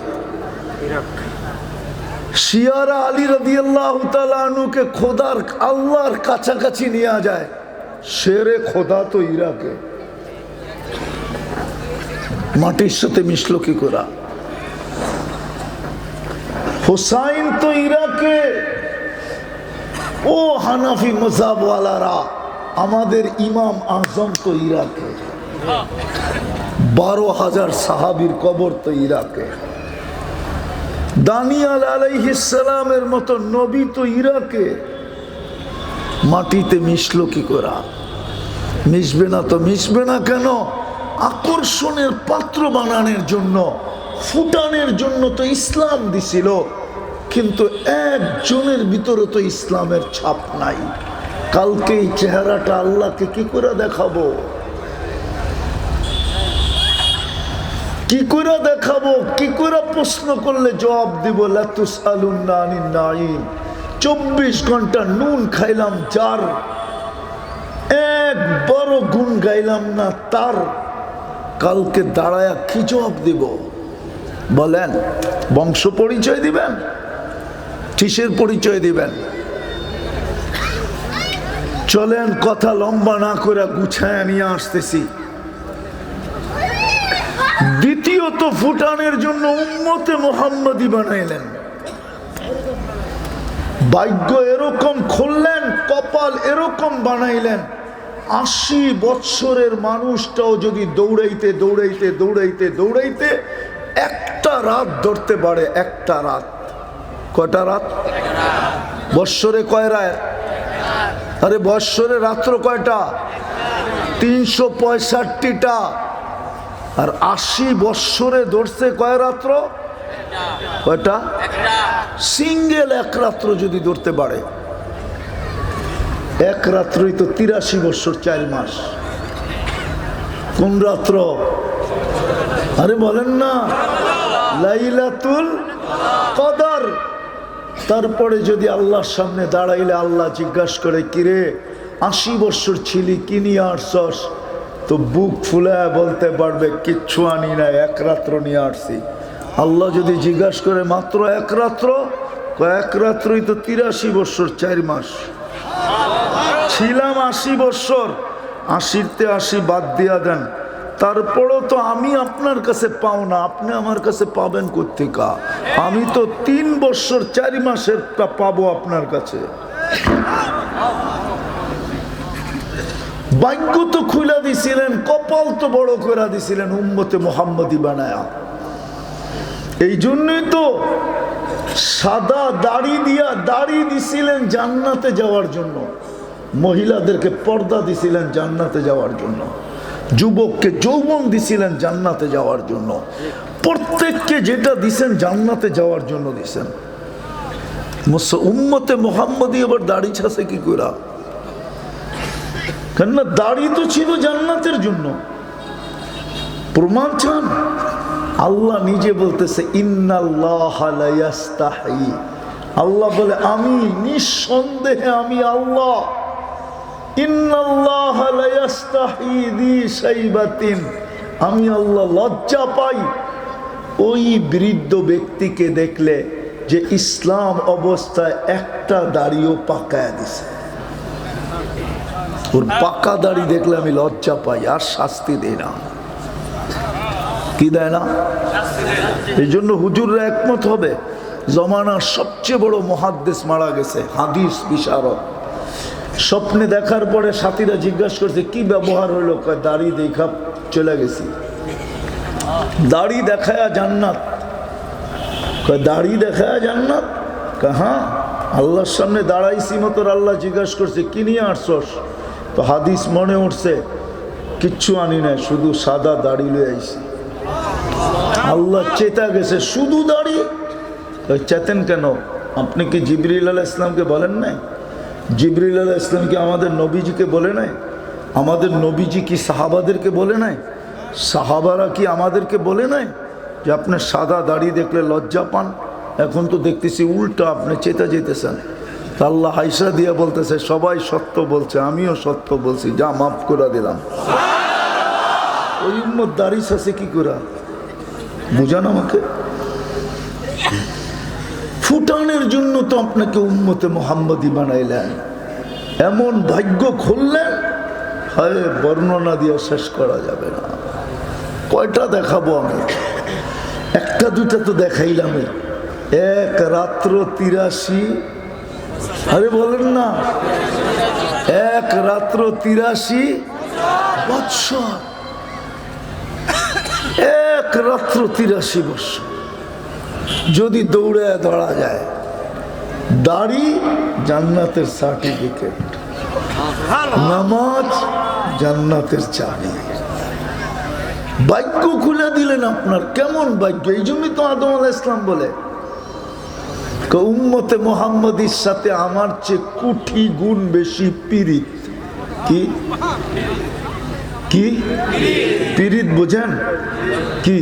শিয়ারা আলী রাদিয়াল্লাহু তাআলা আনহুকে খোদার আল্লাহর কাছাকাছি নিয়ে যায়, শেরে খোদা তো ইরাকে, মাটির সাথে মিশলো কি করে? হুসাইন তো ইরাকে। ও হানাফি মাযহাবওয়ালারা, আমাদের ইমাম আজম তো ইরাকে। 12,000 সাহাবীর কবর তো ইরাকে। দানিয়াল আলাইহিস সালামের মতো নবী তো ইরাকে। মাটিতে মিশলো কি করে? মিশবে না তো মিশবে না কেন? আকর্ষণের পাত্র বানানোর জন্য, ফুটানোর জন্য তো ইসলাম দিছিল, কিন্তু একজনের ভিতরে তো ইসলামের ছাপ নাই। কালকে এই চেহারাটা আল্লাহকে কি করে দেখাবো? কি করে দেখাবো? কি করে প্রশ্ন করলে জবাব দিব? লা তুসআলুন্না আনিন নাঈম। 24 ঘন্টা নুন খাইলাম যার, একবারও গুণ গাইলাম না তার, কালকে দাঁড়ায়া কি জবাব দিব? বলেন, বংশ পরিচয় দিবেন? কিসের পরিচয় দিবেন? চলেন কথা লম্বা না করে গুছায় নিয়ে আসতেছি। দ্বিতীয়ত, ফুটানের জন্য উম্মতে মুহাম্মদী বানাইলেন। ভাগ্য এরকম খুললেন, কপাল এরকম বানাইলেন, 80 বৎসরের মানুষটাও যদি দৌড়াইতে দৌড়াইতে দৌড়াইতে দৌড়াইতে একটা রাত ধরতে পারে, একটা রাত। কয়টা রাত? বৎসরে কয় রাত? আরে বৎসরে রাত্র কয়টা? 365টা। আর 80 বৎসরে ধরছে কয় রাত্র? কয়টা? সিঙ্গেল এক রাত্র যদি ধরতে পারে, এক রাত্রই তো 83 বৎসর 4 মাস। কোন রাত্র? আরে বলেন না, লাইলাতুল কদর। তারপরে যদি আল্লাহর সামনে দাঁড়াইলে আল্লাহ জিজ্ঞাসা করে, কিরে 80 বৎসর ছিলি, কি নিয়ে আসছস? তো বুক ফুলায় বলতে পারবে, কিচ্ছু আনি না, এক রাত্র নিয়ে আসছি। আল্লাহ যদি জিজ্ঞাসা করে মাত্র এক রাত্র, এক রাত্রই তো 83 বৎসর 4 মাস। ছিলাম 80 বৎসর, 80-তে 80 বাদ দিয়া দেন, তারপরও তো আমি আপনার কাছে পাও না, আপনি আমার কাছে পাবেন কোত্থেকে? আমি তো 3 বছর 4 মাসেরটা পাবো আপনার কাছে। ভাগ্য তো খুলে দিছিলেন, কপাল তো বড় করে দিছিলেন উম্মতে মুহাম্মদী বানায়া। এই জন্যই তো সাদা দাড়ি দিছিলেন জান্নাতে যাওয়ার জন্য, মহিলাদেরকে পর্দা দিছিলেন জান্নাতে যাওয়ার জন্য, যুবককে যৌবন দিছিলেন জান্নাতে যাওয়ার জন্য, প্রত্যেককে যেটা দিছেন জান্নাতে যাওয়ার জন্য দিছেন। উম্মতে মুহাম্মদী আবার দাড়ি ছাসে কি করে? কেননা দাড়ি তো ছিল জান্নাতের জন্য। প্রমাণ চান? আল্লাহ নিজে বলতেছে ইন্নাল্লাহা লা ইয়াস্তাহি, আল্লাহ বলে আমি নিঃসন্দেহে আমি আল্লাহ, ইন্নাল্লাহা লা ইয়াস্তাহি দি শাইবাতিন, আমি আল্লাহ লজ্জা পাই ওই বৃদ্ধ ব্যক্তিকে দেখলে যে ইসলাম অবস্থায় একটা দাড়িও পাকায় দিছে। ওর পাকা দাড়ি দেখলে আমি লজ্জা পাই, আর শাস্তি দেই না। কি দেয় না? এই জন্য হুজুররা একমত হবে, জমানার সবচেয়ে বড় মুহাদ্দিস মারা গেছে, হাদিস বিশারদ। স্বপ্নে দেখার পরে সাথীরা জিজ্ঞাসা করছে কি ব্যবহার হলো? কয় দাড়ি দেখা চলে গেছি। দাড়ি দেখায়া জান্নাত? কয় দাড়ি দেখায়া জান্নাত? হ্যাঁ, আল্লাহর সামনে দাঁড়াইছি মতো আল্লাহ জিজ্ঞাসা করছে কি নিয়ে আসছস? তো হাদিস মনে উঠছে, কিচ্ছু আনি নাই, শুধু সাদা দাড়ি লয়ে আইছি। আল্লাহ চেতা গেছে, শুধু দাড়ি? চেতেন কেন? আপনি কি জিবরিল আলাইহিস সালামকে বলেন নাই? জিবরিল আলাইহিস সালাম কি আমাদের নবীজিকে বলে নাই? আমাদের নবীজি কি সাহাবাদেরকে বলে নাই? সাহাবারা কি আমাদেরকে বলে নাই যে আপনি সাদা দাড়ি দেখলে লজ্জা পান? এখন তো দেখতেছি উল্টা, আপনি চেতা যেতেছেন। আল্লাহ হাইসা দিয়া বলতেছে সবাই সত্য বলছে, আমিও সত্য বলছি, যা মাফ করে দিলাম। ওই উম্মত দাড়ি আছে কি করে বুঝান আমাকে? ফুটানের জন্য তো আপনাকে উম্মতে মুহাম্মদী বানাইলেন, এমন ভাগ্য খুললেন, হয় বর্ণনা দিয়ে শেষ করা যাবে না। কয়টা দেখাবো আমি? একটা দুটা তো দেখাইলাম। এক রাত্র 83, আরে বলেন না, এক রাত্র 83 বৎসর, এক রাত্র 83 বৎসর যদি দৌড়ে ধরা যায়। দাড়ি জান্নাতের সার্টিফিকেট, নামাজ জান্নাতের চাবি। ভাগ্য খুলে দিলেন আপনার, কেমন ভাগ্য! এই জন্যই তো আদম আলাইহিস সালাম বলে উম্মতে মুহাম্মদীর সাথে আমার চেয়ে কোটি গুণ বেশি পীড়িত। কি কি পীড়িত বোঝেন? কি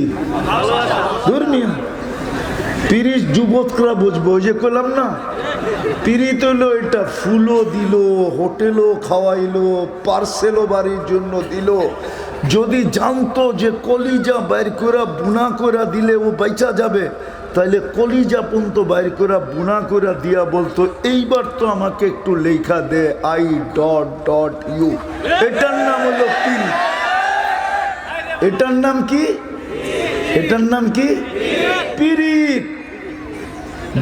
দুর্নিয়া পীড়িত যুবকরা বুঝবো। ওই যে করলাম না, পীড়িত হইলো এটা, ফুলও দিল, হোটেলও খাওয়াইলো, পার্সেলও বাড়ির জন্য দিল। যদি জানতো যে কলিজা বাইর করে বুনা করে দিলে ও বেঁচা যাবে, তাইলে কলিজা পর্যন্ত বাইর করে বুনা করে দিয়া বলতো এইবার তো আমাকে একটু লেখা দে I.U। এটার নাম হলো পীড়িত। এটার নাম কি? এটার নাম কি? পীড়িত।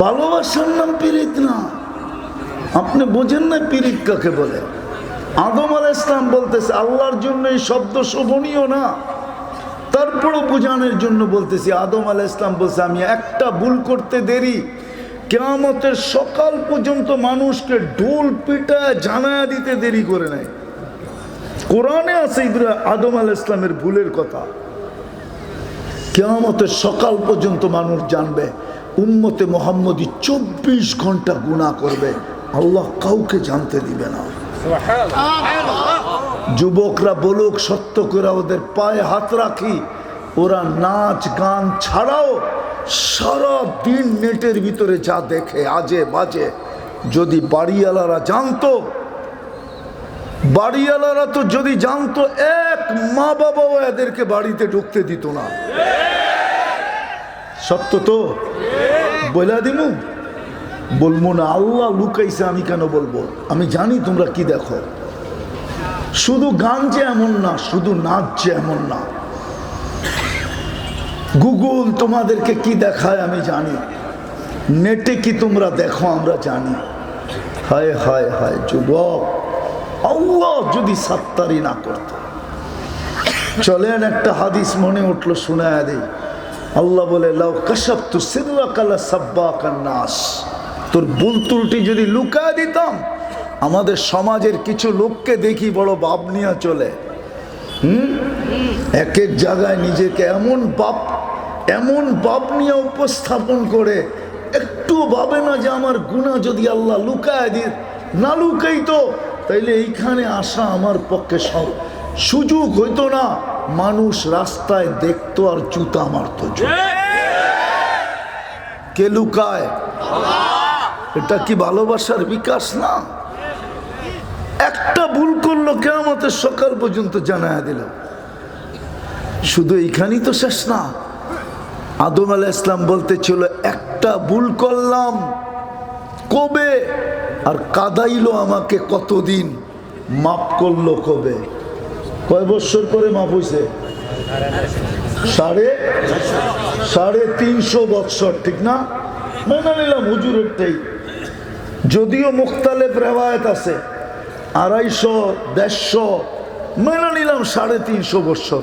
ভালোবাসার নাম পীড়িত না। আপনি বোঝেন না পীড়িত কাকে বলে? আদম আলাইহিস সালাম বলতেছে আল্লাহর জন্য এই শব্দ শোভনীয় না, তারপরও বোঝানোর জন্য বলতেছি। আদম আলাইহিস সালাম বলছে আমি একটা ভুল করতে দেরি, কিয়ামতের সকাল পর্যন্ত মানুষকে ঢোল পিটায় জানায়া দিতে দেরি করে নাই। কোরআনে আছে আদম আলাইহিস সালামের ভুলের কথা। কিয়ামতের সকাল পর্যন্ত মানুষ জানবে। উম্মতে মুহাম্মদী 24 ঘন্টা গুনাহ করবে, আল্লাহ কাউকে জানতে দিবে না। যুবকরা বলুক সত্য করে, ওদের পায়ে হাত রাখি। ওরা নাচ গান ছাড়াও সারা দিন নেটের ভিতরে যা দেখে আজে বাজে, যদি বাড়িওয়ালারা জানতো, বাড়িওয়ালারা তো যদি জানতো, এক মা বাবাও এদেরকে বাড়িতে ঢুকতে দিত না। সত্য তো বলে দিমু, বলবো না। আল্লাহ লুকাইছে, আমি কেন বলবো? আমি জানি তোমরা কি দেখো। শুধু গান যে এমন না, শুধু নাচ যে এমন না, গুগল তোমাদেরকে কি দেখায় আমি জানি, নেটে কি তোমরা দেখো আমরা জানি। হায় হায় হায় যুবক, আল্লাহ যদি সাত্তারি না করত। চলেন একটা হাদিস মনে উঠলো, শোনায়া দেই। আল্লাহ বলে, লাউ কাশাফতু সিররাকা লাসাব্বাকান নাস, তোর ভুল ত্রুটি যদি লুকায় দিতাম। আমাদের সমাজের কিছু লোককে দেখি বড় বাপ নিয়ে চলে, এক এক জায়গায় নিজেকে এমন বাপ নিয়ে উপস্থাপন করে, একটু ভাবে না যে আমার গুনাহ যদি আল্লাহ লুকায় দিয়ে না লুকাইতো তাইলে এইখানে আসা আমার পক্ষে সুযোগ হইতো না। মানুষ রাস্তায় দেখতো আর জুতা মারতো। কে লুকায়? এটা কি ভালোবাসার বিকাশ না? একটা ভুল করলো কিয়ামতের সকাল পর্যন্ত জানায়া দিল। শুধু এইখানেই তো শেষ না। আদম আলাইহিস সালাম বলতেছিল, একটা ভুল করলাম কবে, আর কাদাইলো আমাকে কতদিন, মাফ করলো কবে? কয় বছর পরে মাফ হয়েছে? 350 বছর, ঠিক না? মেনে নিলাম হুজুরেরটাই, যদিও মুখতালেফ রেওয়ায়েত আছে 250, 150, মেনে নিলাম 350 বছর।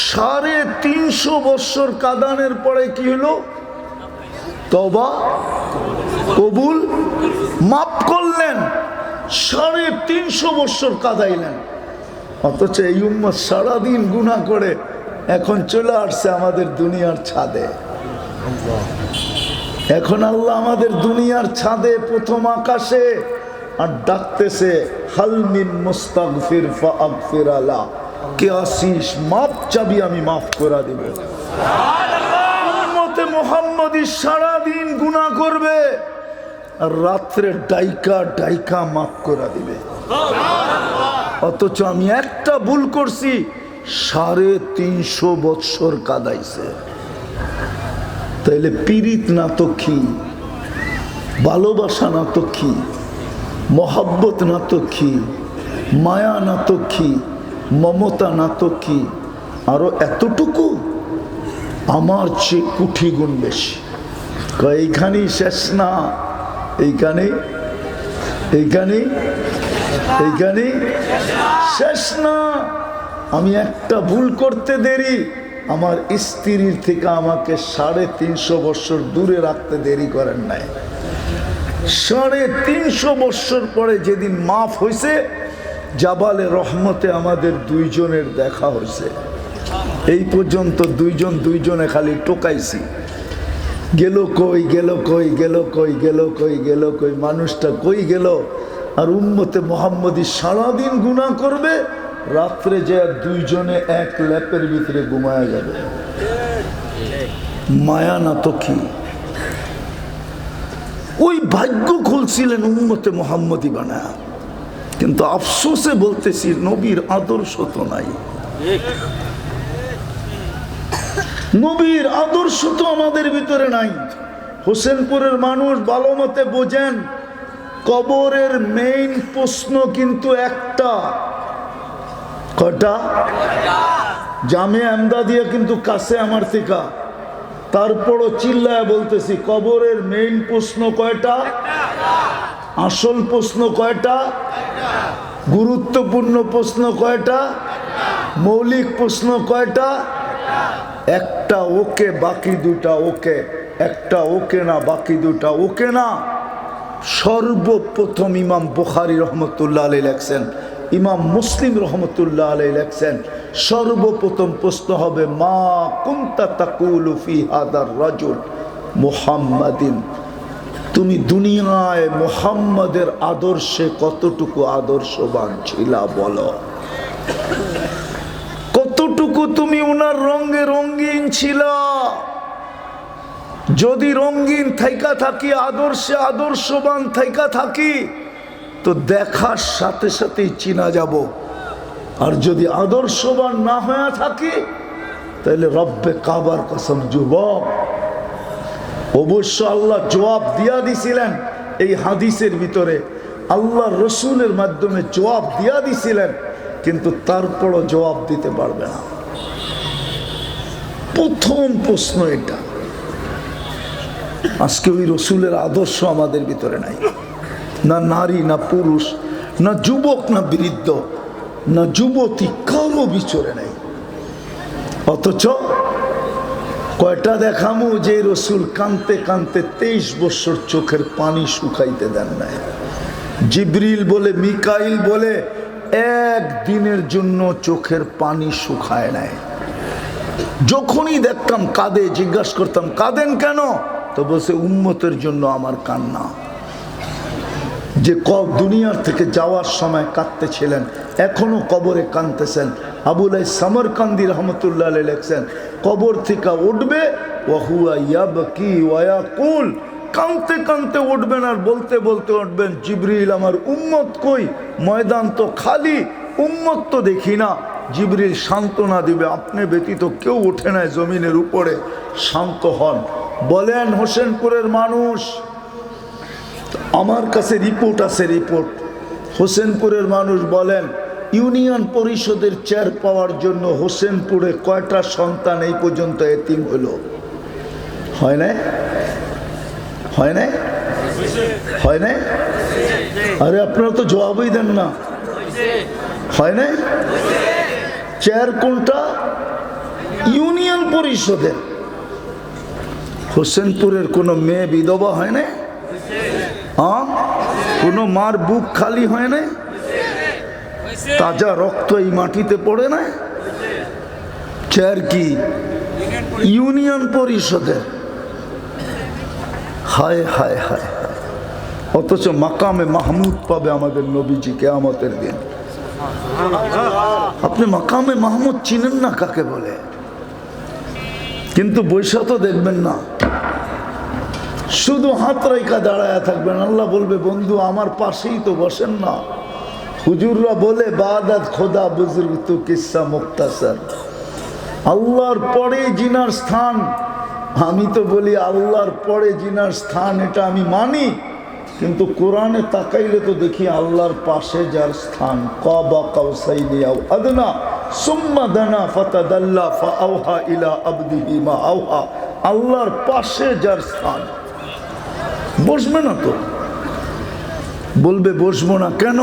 350 বছর কাদানের পরে কি হলো? তওবা কবুল, মাফ করলেন। 350 বছর কাদাইলেন। অথচ এই উম্মত সারাদিন গুনাহ করে এখন চলে আসছে আমাদের দুনিয়ার ছাদে। এখন আল্লাহ আমাদের দুনিয়ার ছাদে প্রথম আকাশে আর ডাকতেছে, হাল মিন মুস্তাগফির ফাগফির আলা, কে আসিস মাফ চাবি আমি মাফ করে দিব। উম্মতে মুহাম্মদী সারাদিন গুনাহ করবে আর রাত্রে ডাইকা মাফ করে দিবে। অথচ আমি একটা ভুল করছি, 350 বছর কাদাইছে। তাইলে পীড়িত না তো কি, ভালোবাসা না তো কি, মহব্বত না তো কি, মায়া না তো কি, মমতা না তো কি, আরো এতটুকু আমার চেয়ে কোটি গুণ বেশি। এইখানেই শেষ না, এইখানেই শেষ না। আমি একটা ভুল করতে দেরি, আমার স্ত্রীর থেকে আমাকে 350 বছর দূরে রাখতে দেরি করেন নাই। 350 বছর পরে যেদিন মাফ হয়েছে, জাবালে রহমতে আমাদের দুইজনের দেখা হয়েছে। এই পর্যন্ত দুইজনে খালি টোকাইছি, গেল কই, মানুষটা কই গেল। আর উম্মতে মুহাম্মদী সারাদিন গুনাহ করবে, রাত্রে যে দুইজনে এক ল্যাপের ভিতরে ঘুমায়া যাবে। মায়া না তো কি? ওই ভাগ্য খুলছিলেন উম্মতে মুহাম্মদী বানায়া। কিন্তু আফসোসে বলতেছি, নবীর আদর্শ তো নাই। নবীর আদর্শ তো আমাদের ভিতরে নাই। হোসেনপুরের মানুষ ভালো মতে বোঝেন, কবরের মেইন প্রশ্ন কিন্তু একটা। কয়টা? জামিয়া আহমদিয়া কিন্তু কাছে আমার থেকে, তারপরও চিল্লায় বলতেছি, কবরের মেইন প্রশ্ন কয়টা? আসল প্রশ্ন কয়টা? গুরুত্বপূর্ণ প্রশ্ন কয়টা? মৌলিক প্রশ্ন কয়টা? একটা ওকে, বাকি দুটা ওকে। একটা ওকে না, বাকি দুটা ওকে না। সর্বপ্রথম ইমাম বুখারী রহমতুল্লাহ আলাইহি লেখছেন, ইমাম মুসলিম রহমতুল্লাহ আলাইহি লেখছেন, সর্বপ্রথম প্রশ্ন হবে, মা কুনতা তাকুলু ফি হাদার রাজুল মুহাম্মাদিন, তুমি দুনিয়ায় মুহাম্মাদের আদর্শে কতটুকু আদর্শবান ছিলা বলো। কতটুকু তুমি উনার রঙে রঙিন ছিলা। যদি রঙিন থাইকা থাকি, আদর্শে আদর্শবান থাইকা থাকি, তো দেখার সাথে সাথেই চিনা যাব। আর যদি আদর্শবান না হয়ে থাকি, তাহলে রব্বে কাবার কসম যুবক, অবশ্য আল্লাহ জবাব দিয়া দিছিলেন এই হাদিসের ভিতরে, আল্লাহ রসুলের মাধ্যমে জবাব দিয়া দিছিলেন, কিন্তু তারপরও জবাব দিতে পারবে না। প্রথম প্রশ্ন এটা। আজকে ওই রসুলের আদর্শ আমাদের ভিতরে নাই, না নারী, না পুরুষ, না যুবক, না বৃদ্ধ, না যুবতী, কারো ভিতরে নাই। অথচ কয়টা দেখামু যে রসুল কানতে কানতে 23 বছর চোখের পানি শুকাইতে দেন নাই। জিবরিল বলে, মিকাইল বলে একদিনের জন্য চোখের পানি শুকায় নাই। যখনই দেখতাম কাঁদে, জিজ্ঞাসা করতাম কাঁদেন কেন? তো বলছে উম্মতের জন্য আমার কান্না। যে দুনিয়ার থেকে যাওয়ার সময় কাঁদতেছিলেন, এখনো কবরে কাঁদতেছেন। আবুল সামরকান্দি রহমতুল্লাহ আলাইহি লেখছেন, কবর থেকে উঠবে ওয়াহুয়া ইয়াবকি ওয়া ইয়াকুল, কাঁদতে কাঁদতে উঠবেন আর বলতে বলতে উঠবেন, জিবরিল আমার উম্মত কই? ময়দান তো খালি, উম্মত তো দেখি না। জিবরিল সান্ত্বনা দিবে, আপনি ব্যতীত কেউ ওঠে নাই জমিনের উপরে, শান্ত হন। বলেন হোসেনপুরের মানুষ, আমার কাছে রিপোর্ট আছে, রিপোর্ট। হোসেনপুরের মানুষ বলেন, ইউনিয়ন পরিষদের চেয়ার পাওয়ার জন্য হোসেনপুরে কয়টা সন্তান এই পর্যন্ত এতিম হলো? হয় না? হয় না? হয় না? আরে আপনারা তো জবাবই দেন না। হয় না? চেয়ার কোনটা? ইউনিয়ন পরিষদের। হোসেনপুরের কোনো মেয়ে বিধবা হয় না? কোনো মার বুক খালি হয় না? তাজা রক্ত এই মাটিতে পড়ে না? চেয়ার কি? ইউনিয়ন পরিষদের। হায় হায় হায়। অথচ মাকামে মাহমুদ পাবে আমাদের নবীজি কিয়ামতের দিন। আপনি মাকামে মাহমুদ চিনেন না কাকে বলে, কিন্তু বৈশা তো দেখবেন না, শুধু হাত রেখা দাঁড়ায় থাকবেন। আল্লাহ বলবে, বন্ধু আমার পাশেই তো বসেন না। হুজুররা বলে বাদাত খোদা বুজুর্গ তো কিসসা মুক্তাসার, আল্লাহর পরে জিনার স্থান। আমি তো বলি আল্লাহর পরে জিনার স্থান, এটা আমি মানি, কিন্তু কোরআনে তাকাইলে তো দেখি আল্লাহর পাশে যার স্থান, কাবা কাউসাইনি আও আদনা সুম্মা দানা ফাতাদাল্লা ফাআওহা ইলা আবদিহি মা আওহা। আল্লাহর পাশে যার স্থান। বসবে না তো? বলবে বসবো না কেন?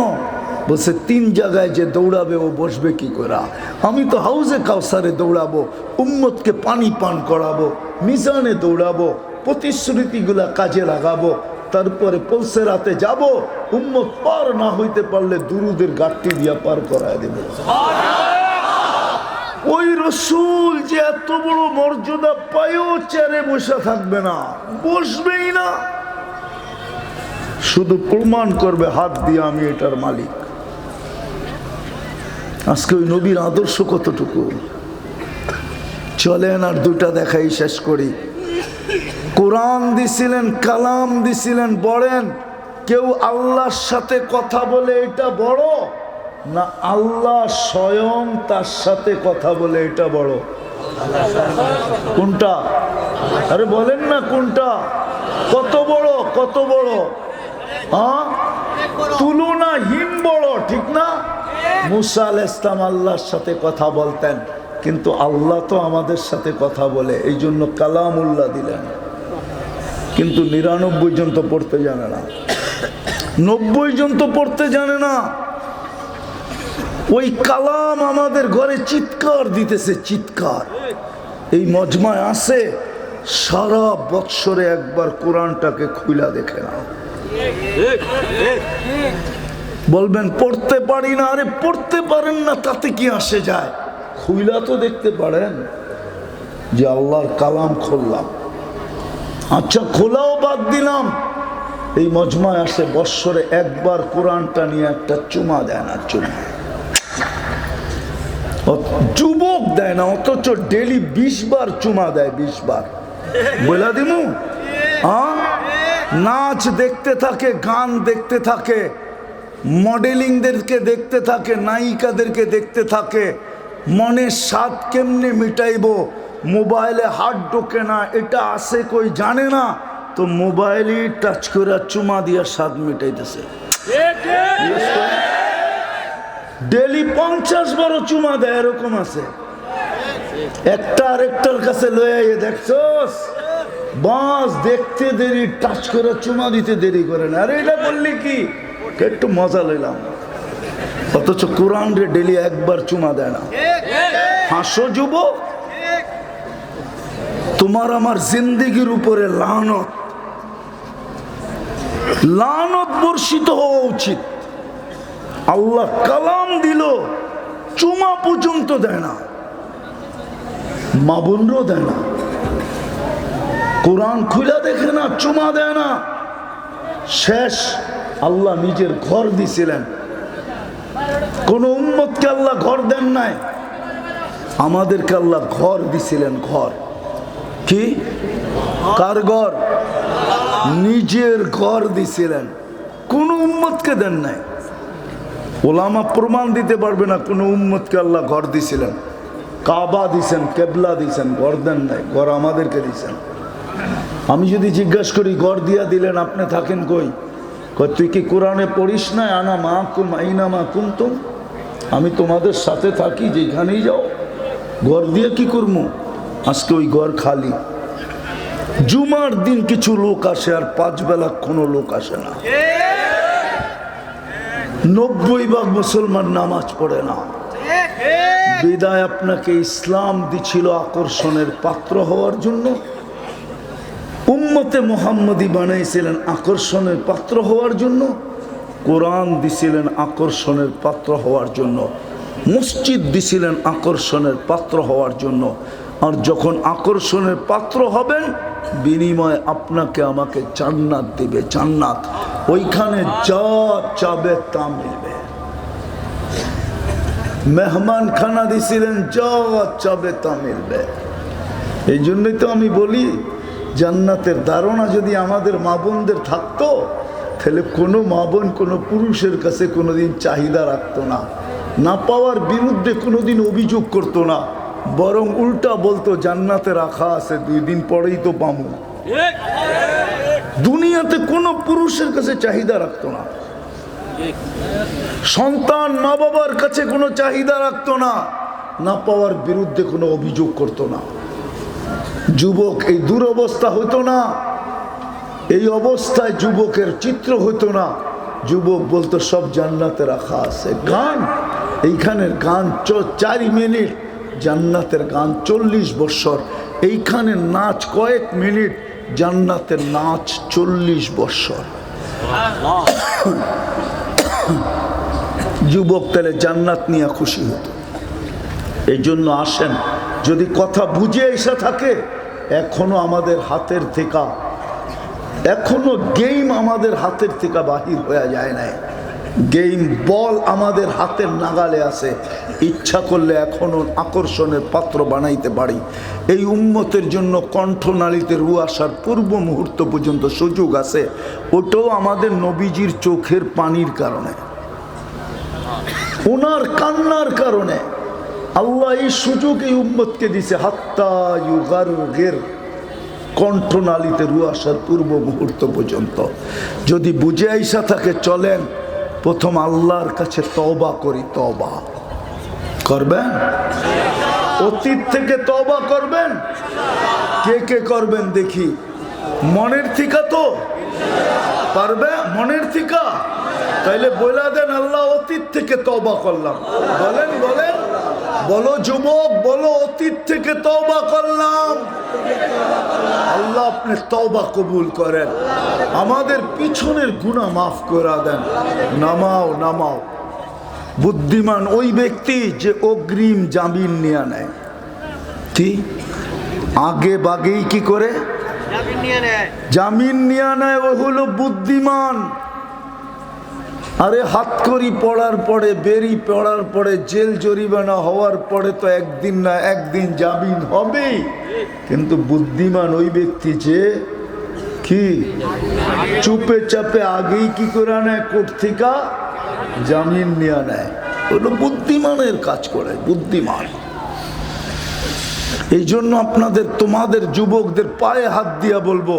বলছে 3 জায়গায় যে দৌড়াবে ও বসবে কি করে? আমি তো হাউজে কাউসারে দৌড়াবো, উম্মতকে পানি পান করাবো, মিজানে দৌড়াবো, প্রতিশ্রুতিগুলা কাজে লাগাবো, তারপরে পলসেরাতে যাব, উম্মত পার না হইতে পারলে দুরুদের গাঁটটি দিয়া পার করায় দেব। ওই রসুল যে এত বড় মর্যাদা পায়ও চেয়ারে বসে থাকবে না, বসবেই না, শুধু প্রমাণ করবে হাত দিয়ে আমি এটার মালিক। আজকে ওই নবীর আদর্শ কতটুকু? চলেন আর 2টা দেখাই শেষ করি। কোরআন দিছিলেন, কালাম দিছিলেন, বলেন কেউ আল্লাহর সাথে কথা বলে এটা বড়, না আল্লাহ স্বয়ং তার সাথে কথা বলে এটা বড়? কোনটা? আরে বলেন না কোনটা? কত বড়? কত বড়? তুলনাহীন বড়, ঠিক না? মুসা আলাইহিস সালাম আল্লাহর সাথে কথা বলতেন, কিন্তু আল্লাহ তো আমাদের সাথে কথা বলে, এই জন্য কালামুল্লাহ দিলেন। কিন্তু 99 জন তো পড়তে জানে না, 90 জন তো পড়তে জানে না। ওই কালাম আমাদের ঘরে চিৎকার দিতেছে, চিৎকার। এই মজমায় আছে, সারা বৎসরে একবার কোরআনটাকে খুইলা দেখে না। বলবেন পড়তে পারি না, আরে পড়তে পারেন না তাতে কি আসে যায়? খুইলা তো দেখতে পারেন যে আল্লাহর কালাম খুললাম। আচ্ছা খোলাও বাদ দিলাম, এই মজমায় আসে বৎসরে একবার কোরআনটা নিয়ে একটা চুমা দেয় না, চুমা। যুবক দেয় না, অথচ ডেলি 20 বার চুমা দেয়, 20 বার। বলা দিমু? নাচ দেখতে থাকে, গান দেখতে থাকে, মডেলিংদেরকে দেখতে থাকে, নায়িকাদেরকে দেখতে থাকে। মনের স্বাদ কেমনে মিটাইব? মোবাইলে হাত ঢোকে না, এটা আছে কই জানে না, তো মোবাইলে টাচ করে চুমা দিয়া স্বাদ মিটাইতেছে। ডেলি 50 বারও চুমা দেয়, এরকম আছে। একটা আরেকটার কাছে লয়ে দেখছস বাস দেখতে দেরি, টাচ করে চুমা দিতে দেরি করে না। আরে এটা বললি কি একটু মজা লইলাম, অথচ কোরআন রে ডেলি একবার চুমা দেয় না। হাসো যুবক, তোমার আমার জিন্দেগির উপরে লানত লানত বর্ষিত হওয়া উচিত। আল্লাহ কালাম দিল, চুমা পর্যন্ত দেয় না, মা বোনরাও দেয় না, কোরআন খুলে দেখে না, চুমা দেয় না। শেষ আল্লাহ নিজের ঘর দিছিলেন, কোন উম্মতকে আল্লাহ ঘর দেন নাই, আমাদেরকে আল্লাহ ঘর দিছিলেন। ঘর কি? কার ঘর? নিজের ঘর দিছিলেন, কোন উম্মতকে দেন নাই। ওলামা প্রমাণ দিতে পারবে না কোন উম্মতকে আল্লাহ ঘর দিছিলেন। কাবা দিছেন, কেবলা দিছেন, ঘর দেন নাই, ঘর আমাদেরকে দিছেন। আমি যদি জিজ্ঞাসা করি ঘর দিয়া দিলেন, আপনি থাকেন কই? তুই কি কোরআনে পড়িস না? আনা মা কুম আইনা মা কুমতুম, আমি তোমাদের সাথে থাকি যেখানেই যাও। ঘর দিয়ে কি করবো? আজকে ওই ঘর খালি। জুমার দিন কিছু লোক আসে, আর 5 বেলা কোনো লোক আসে না। 90% মুসলমান নামাজ পড়ে না। বিদায় আপনাকে ইসলাম দিছিল আকর্ষণের পাত্র হওয়ার জন্য, উম্মতে মুহাম্মদী বানাইছিলেন আকর্ষণের পাত্র হওয়ার জন্য, কোরআন দিছিলেন আকর্ষণের পাত্র হওয়ার জন্য, মসজিদ দিছিলেন আকর্ষণের পাত্র হওয়ার জন্য। আর যখন আকর্ষণের পাত্র হবেন, বিনিময়ে আপনাকে আমাকে জান্নাত দিবে, জান্নাত। ওইখানে যা চাবে তা মিলবে। মেহমান খানা দিছিলেন, যা চাবে তা মিলবে। এই জন্যই তো আমি বলি, জান্নাতের ধারণা যদি আমাদের মা বোনদের থাকতো, তাহলে কোনো মা বোন কোনো পুরুষের কাছে কোনোদিন চাহিদা রাখতো না, না পাওয়ার বিরুদ্ধে কোনোদিন অভিযোগ করতো না, বরং উল্টা বলতো জান্নাতে রাখা আছে, 2 দিন পরেই তো পাবো। দুনিয়াতে কোনো পুরুষের কাছে চাহিদা রাখতো না, সন্তান মা বাবার কাছে কোনো চাহিদা রাখতো না, না পাওয়ার বিরুদ্ধে কোনো অভিযোগ করতো না। যুবক এই দুরবস্থা হতো না, এই অবস্থায় যুবকের চিত্র হতো না। যুবক বলতো সব জান্নাতে রাখা আছে। গান, এইখানের গান 4 মিনিট, জান্নাতের গান 40 বছর। এইখানে নাচ কয়েক মিনিট, জান্নাতের নাচ 40 বছর। যুবক তাহলে জান্নাত নিয়ে খুশি হতো। এই জন্য আসেন, যদি কথা বুঝে এসে থাকে, এখনো আমাদের হাতের থেকে, এখনো গেম আমাদের হাতের থেকে বাহির হয়ে যায় নাই। গেম বল আমাদের হাতের নাগালে আছে, ইচ্ছা করলে এখনো আকর্ষণের পাত্র বানাইতে পারি। এই উম্মতের জন্য কণ্ঠনালীতে রু আসার পূর্ব মুহূর্ত পর্যন্ত সুযোগ আছে। ওটাও আমাদের নবীজির চোখের পানির কারণে, ওনার কান্নার কারণে আল্লাহ এই সুযোগ এই উম্মতকে দিছে। হাত্তা ইউগারগির, কণ্ঠনালীতে রু আসার পূর্ব মুহূর্ত পর্যন্ত যদি বুঝে আইসা থাকে, চলেন প্রথম আল্লাহর কাছে তওবা করি। তওবা করবেন? অতীত থেকে তওবা করবেন? কে কে করবেন দেখি? মনের থিকা তো পারবে? মনের থিকা? তাইলে বলে দেন, আল্লাহ অতীত থেকে তওবা করলাম। বলেন বলেন, বলো যুবক, বলো অতীত থেকে তওবা করলাম। আল্লাহ আপনি তওবা কবুল করেন, আমাদের পিছনের গুনাহ মাফ করে দেন। নামাও নামাও। বুদ্ধিমান ওই ব্যক্তি যে অগ্রিম জামিন নিয়ে নেয়। কি আগে বাগেই কি করে জামিন নিয়ে নেয়, ও হলো বুদ্ধিমান। আরে হাতকড়ি পড়ার পরে, বেরি পড়ার পরে, জেল জরিমানা হওয়ার পরে তো একদিন না একদিন জামিন হবেই। কিন্তু বুদ্ধিমান ওই ব্যক্তি যে কি চুপে চাপে আগেই কি করে নেয়, কোর্ট থেকে জামিন নিয়ে নেয়। ওটা বুদ্ধিমানের কাজ করে, বুদ্ধিমান। এই জন্য আপনাদের, তোমাদের যুবকদের পায়ে হাত দিয়া বলবো,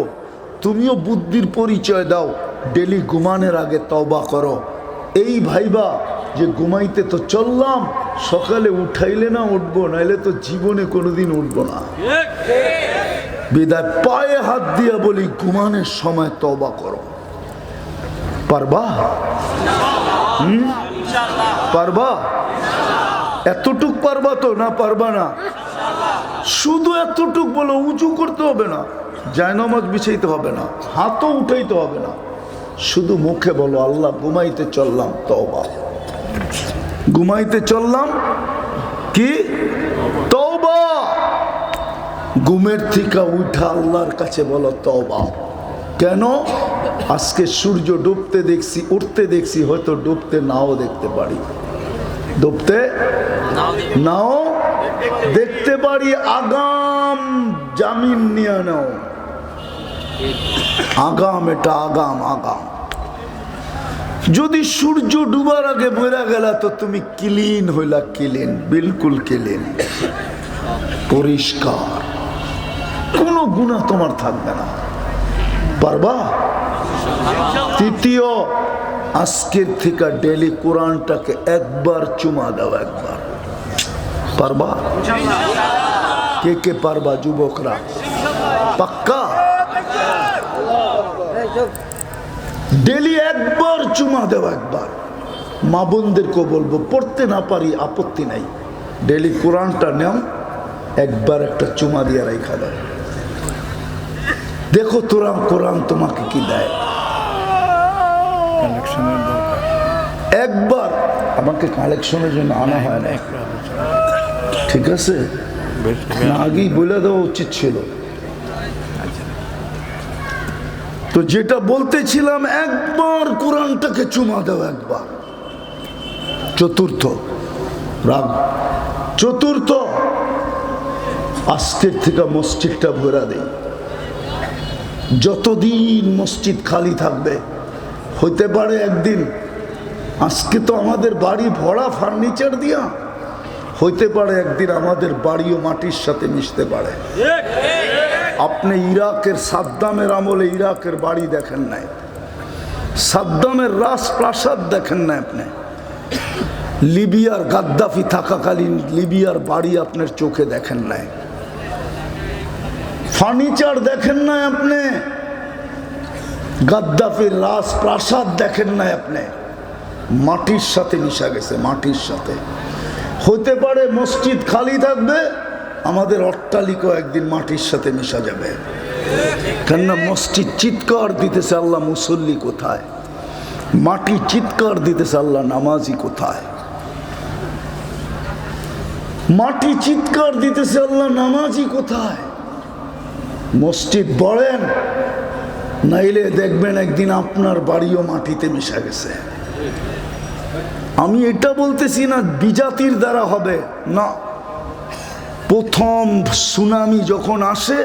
তুমিও বুদ্ধির পরিচয় দাও। ডেলি ঘুমানোর আগে তওবা করো। এই ভাইবা যে ঘুমাইতে তো চললাম, সকালে উঠাইলে না উঠবো, নাইলে তো জীবনে কোনোদিন উঠবো না। বিদায় পায়ে হাত দিয়া বলি, ঘুমানোর সময় তওবা করো। পারবা? পারবা? এতটুক পারবা তো? না পারবা না? শুধু এতটুক বলো, উঁচু করতে হবে না, জায়নামাজ বিছাইতে হবে না, হাতও উঠাইতে হবে না, শুধু মুখে বলো, আল্লাহ ঘুমাইতে চললাম তওবা। ঘুমাইতে চললাম কি? তওবা। ঘুমের থেকে উঠা আল্লাহর কাছে বলো তওবা। কেন? আজকে সূর্য ডুবতে দেখছি, উঠতে দেখছি, হয়তো ডুবতে নাও দেখতে পারি, ডুবতে নাও দেখতে পারি। আগাম জামিন নিয়ে নাও, আগাম, এটা আগাম। আগাম যদি সূর্য ডুবার আগে মরে গেলা তো তুমি ক্লিন হইলা, ক্লিন, বিলকুল ক্লিন, পরিষ্কার, কোনো গুনাহ তোমার থাকবে না। পারবা? তৃতীয়, আজকের থেকে ডেলি কোরআনটাকে একবার চুমা দাও, একবার। পারবা? কে কে পারবা? যুবকরা পাক্কা? ডেলি একবার চুমা দেওয়া, একবার। মা বোনদেরকেও বলবো, পড়তে না পারি আপত্তি নাই, ডেলি কোরআনটা নাও, একবার একটা চুমা দিয়ে রাখা দাও। দেখো তোরা কোরআন তোমাকে কি দেয়। একবার আমাকে কালেকশনের জন্য আনা হয় না, ঠিক আছে? না, আগেই বলে দেওয়া উচিত ছিল। তো যেটা বলতেছিলাম, একবার কোরআনটাকে চুমা দাও, একবার। চতুর্থ, রাগ, চতুর্থ, আজকের থেকে মসজিদটা ভরা দেই। যতদিন মসজিদ খালি থাকবে, হইতে পারে একদিন, আজকে তো আমাদের বাড়ি ভরা ফার্নিচার দিয়া, হইতে পারে একদিন আমাদের বাড়িও মাটির সাথে মিশতে পারে। আপনি ইরাকের সাদ্দামের আমলে ইরাকের বাড়ি দেখেন নাই, সাদ্দামের রাজপ্রাসাদ দেখেন নাই, আপনি লিবিয়ার গাদ্দাফি থাকাকালীন লিবিয়ার বাড়ি আপনার চোখে দেখেন নাই, ফার্নিচার দেখেন নাই, আপনি গাদ্দাফির রাজপ্রাসাদ দেখেন নাই, আপনি মাটির সাথে মিশা গেছে, মাটির সাথে। হতে পারে মসজিদ খালি থাকবে, আমাদের অট্টালিকা একদিন মাটির সাথে মিশা যাবে। কেননা মসজিদ চিৎকার দিতেছে, আল্লাহ মুসল্লি কোথায়? মাটি চিৎকার দিতেছে, আল্লাহ নামাজি কোথায়? মাটি চিৎকার দিতেছে, আল্লাহ নামাজি কোথায়? মসজিদ বলেন, নাইলে দেখবেন একদিন আপনার বাড়িও মাটিতে মিশা গেছে। আমি এটা বলতেছি না বিজাতির দ্বারা হবে না। প্রথম সুনামি যখন আসে,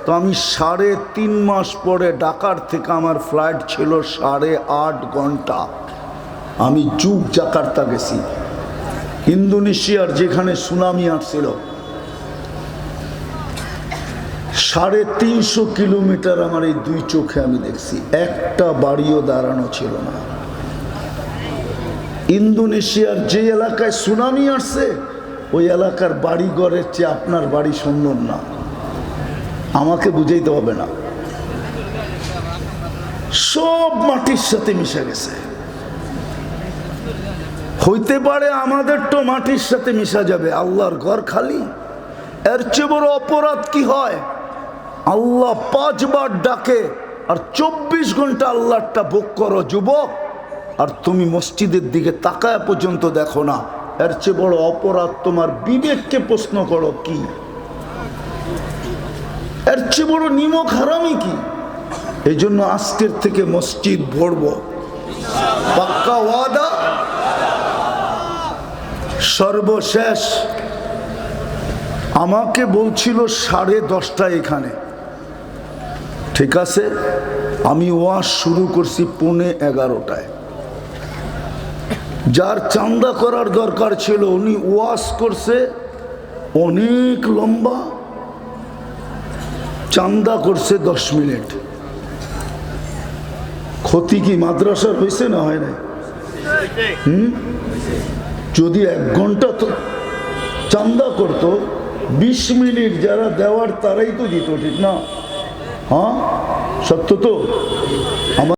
তো আমি 3.5 মাস পরে ঢাকার থেকে আমার ফ্লাইট ছিল 8.5 ঘন্টা, আমি জাকার্তা গেছি, ইন্দোনেশিয়ার যেখানে সুনামি আসছিল। 350 কিলোমিটার আমার এই দুই চোখে আমি দেখছি, একটা বাড়িও দাঁড়ানো ছিল না। ইন্দোনেশিয়ার যে এলাকায় সুনামি আসছে, ওই এলাকার বাড়ি ঘরের চেয়ে আপনার বাড়ি সুন্দর না, আমাকে বুঝাইতে হবে না, সব মাটির সাথে মিশে গেছে। হইতে পারে আমাদের তো মাটির সাথে মিশা যাবে, আল্লাহর ঘর খালি। এর চেয়ে বড় অপরাধ কি হয়? আল্লাহ 5 বার ডাকে আর 24 ঘন্টা আল্লাহটা ভোগ করো যুবক, আর তুমি মসজিদের দিকে তাকায় পর্যন্ত দেখো না। এর চেয়ে বড় অপরাধ তোমার বিবেককে প্রশ্ন করো কি? এর চেয়ে বড় নিমক হারামি কি? এই জন্য আজকের থেকে মসজিদ ভরব, পাক্কা ওয়াদা। সর্বশেষ আমাকে বলছিল 10:30 এখানে, ঠিক আছে? আমি ওয়াজ শুরু করছি 11:15। যার চান্দা করার দরকার ছিল উনি ওয়াজ করছে অনেক লম্বা, চান্দা করছে 10 মিনিট। ক্ষতি কি মাদ্রাসার হয়েছে না হয় নাই? যদি 1 ঘন্টা তো চান্দা করতো, 20 মিনিট যারা দেওয়ার তারাই তো দিত, ঠিক না? হ্যাঁ, সত্য তো। আমার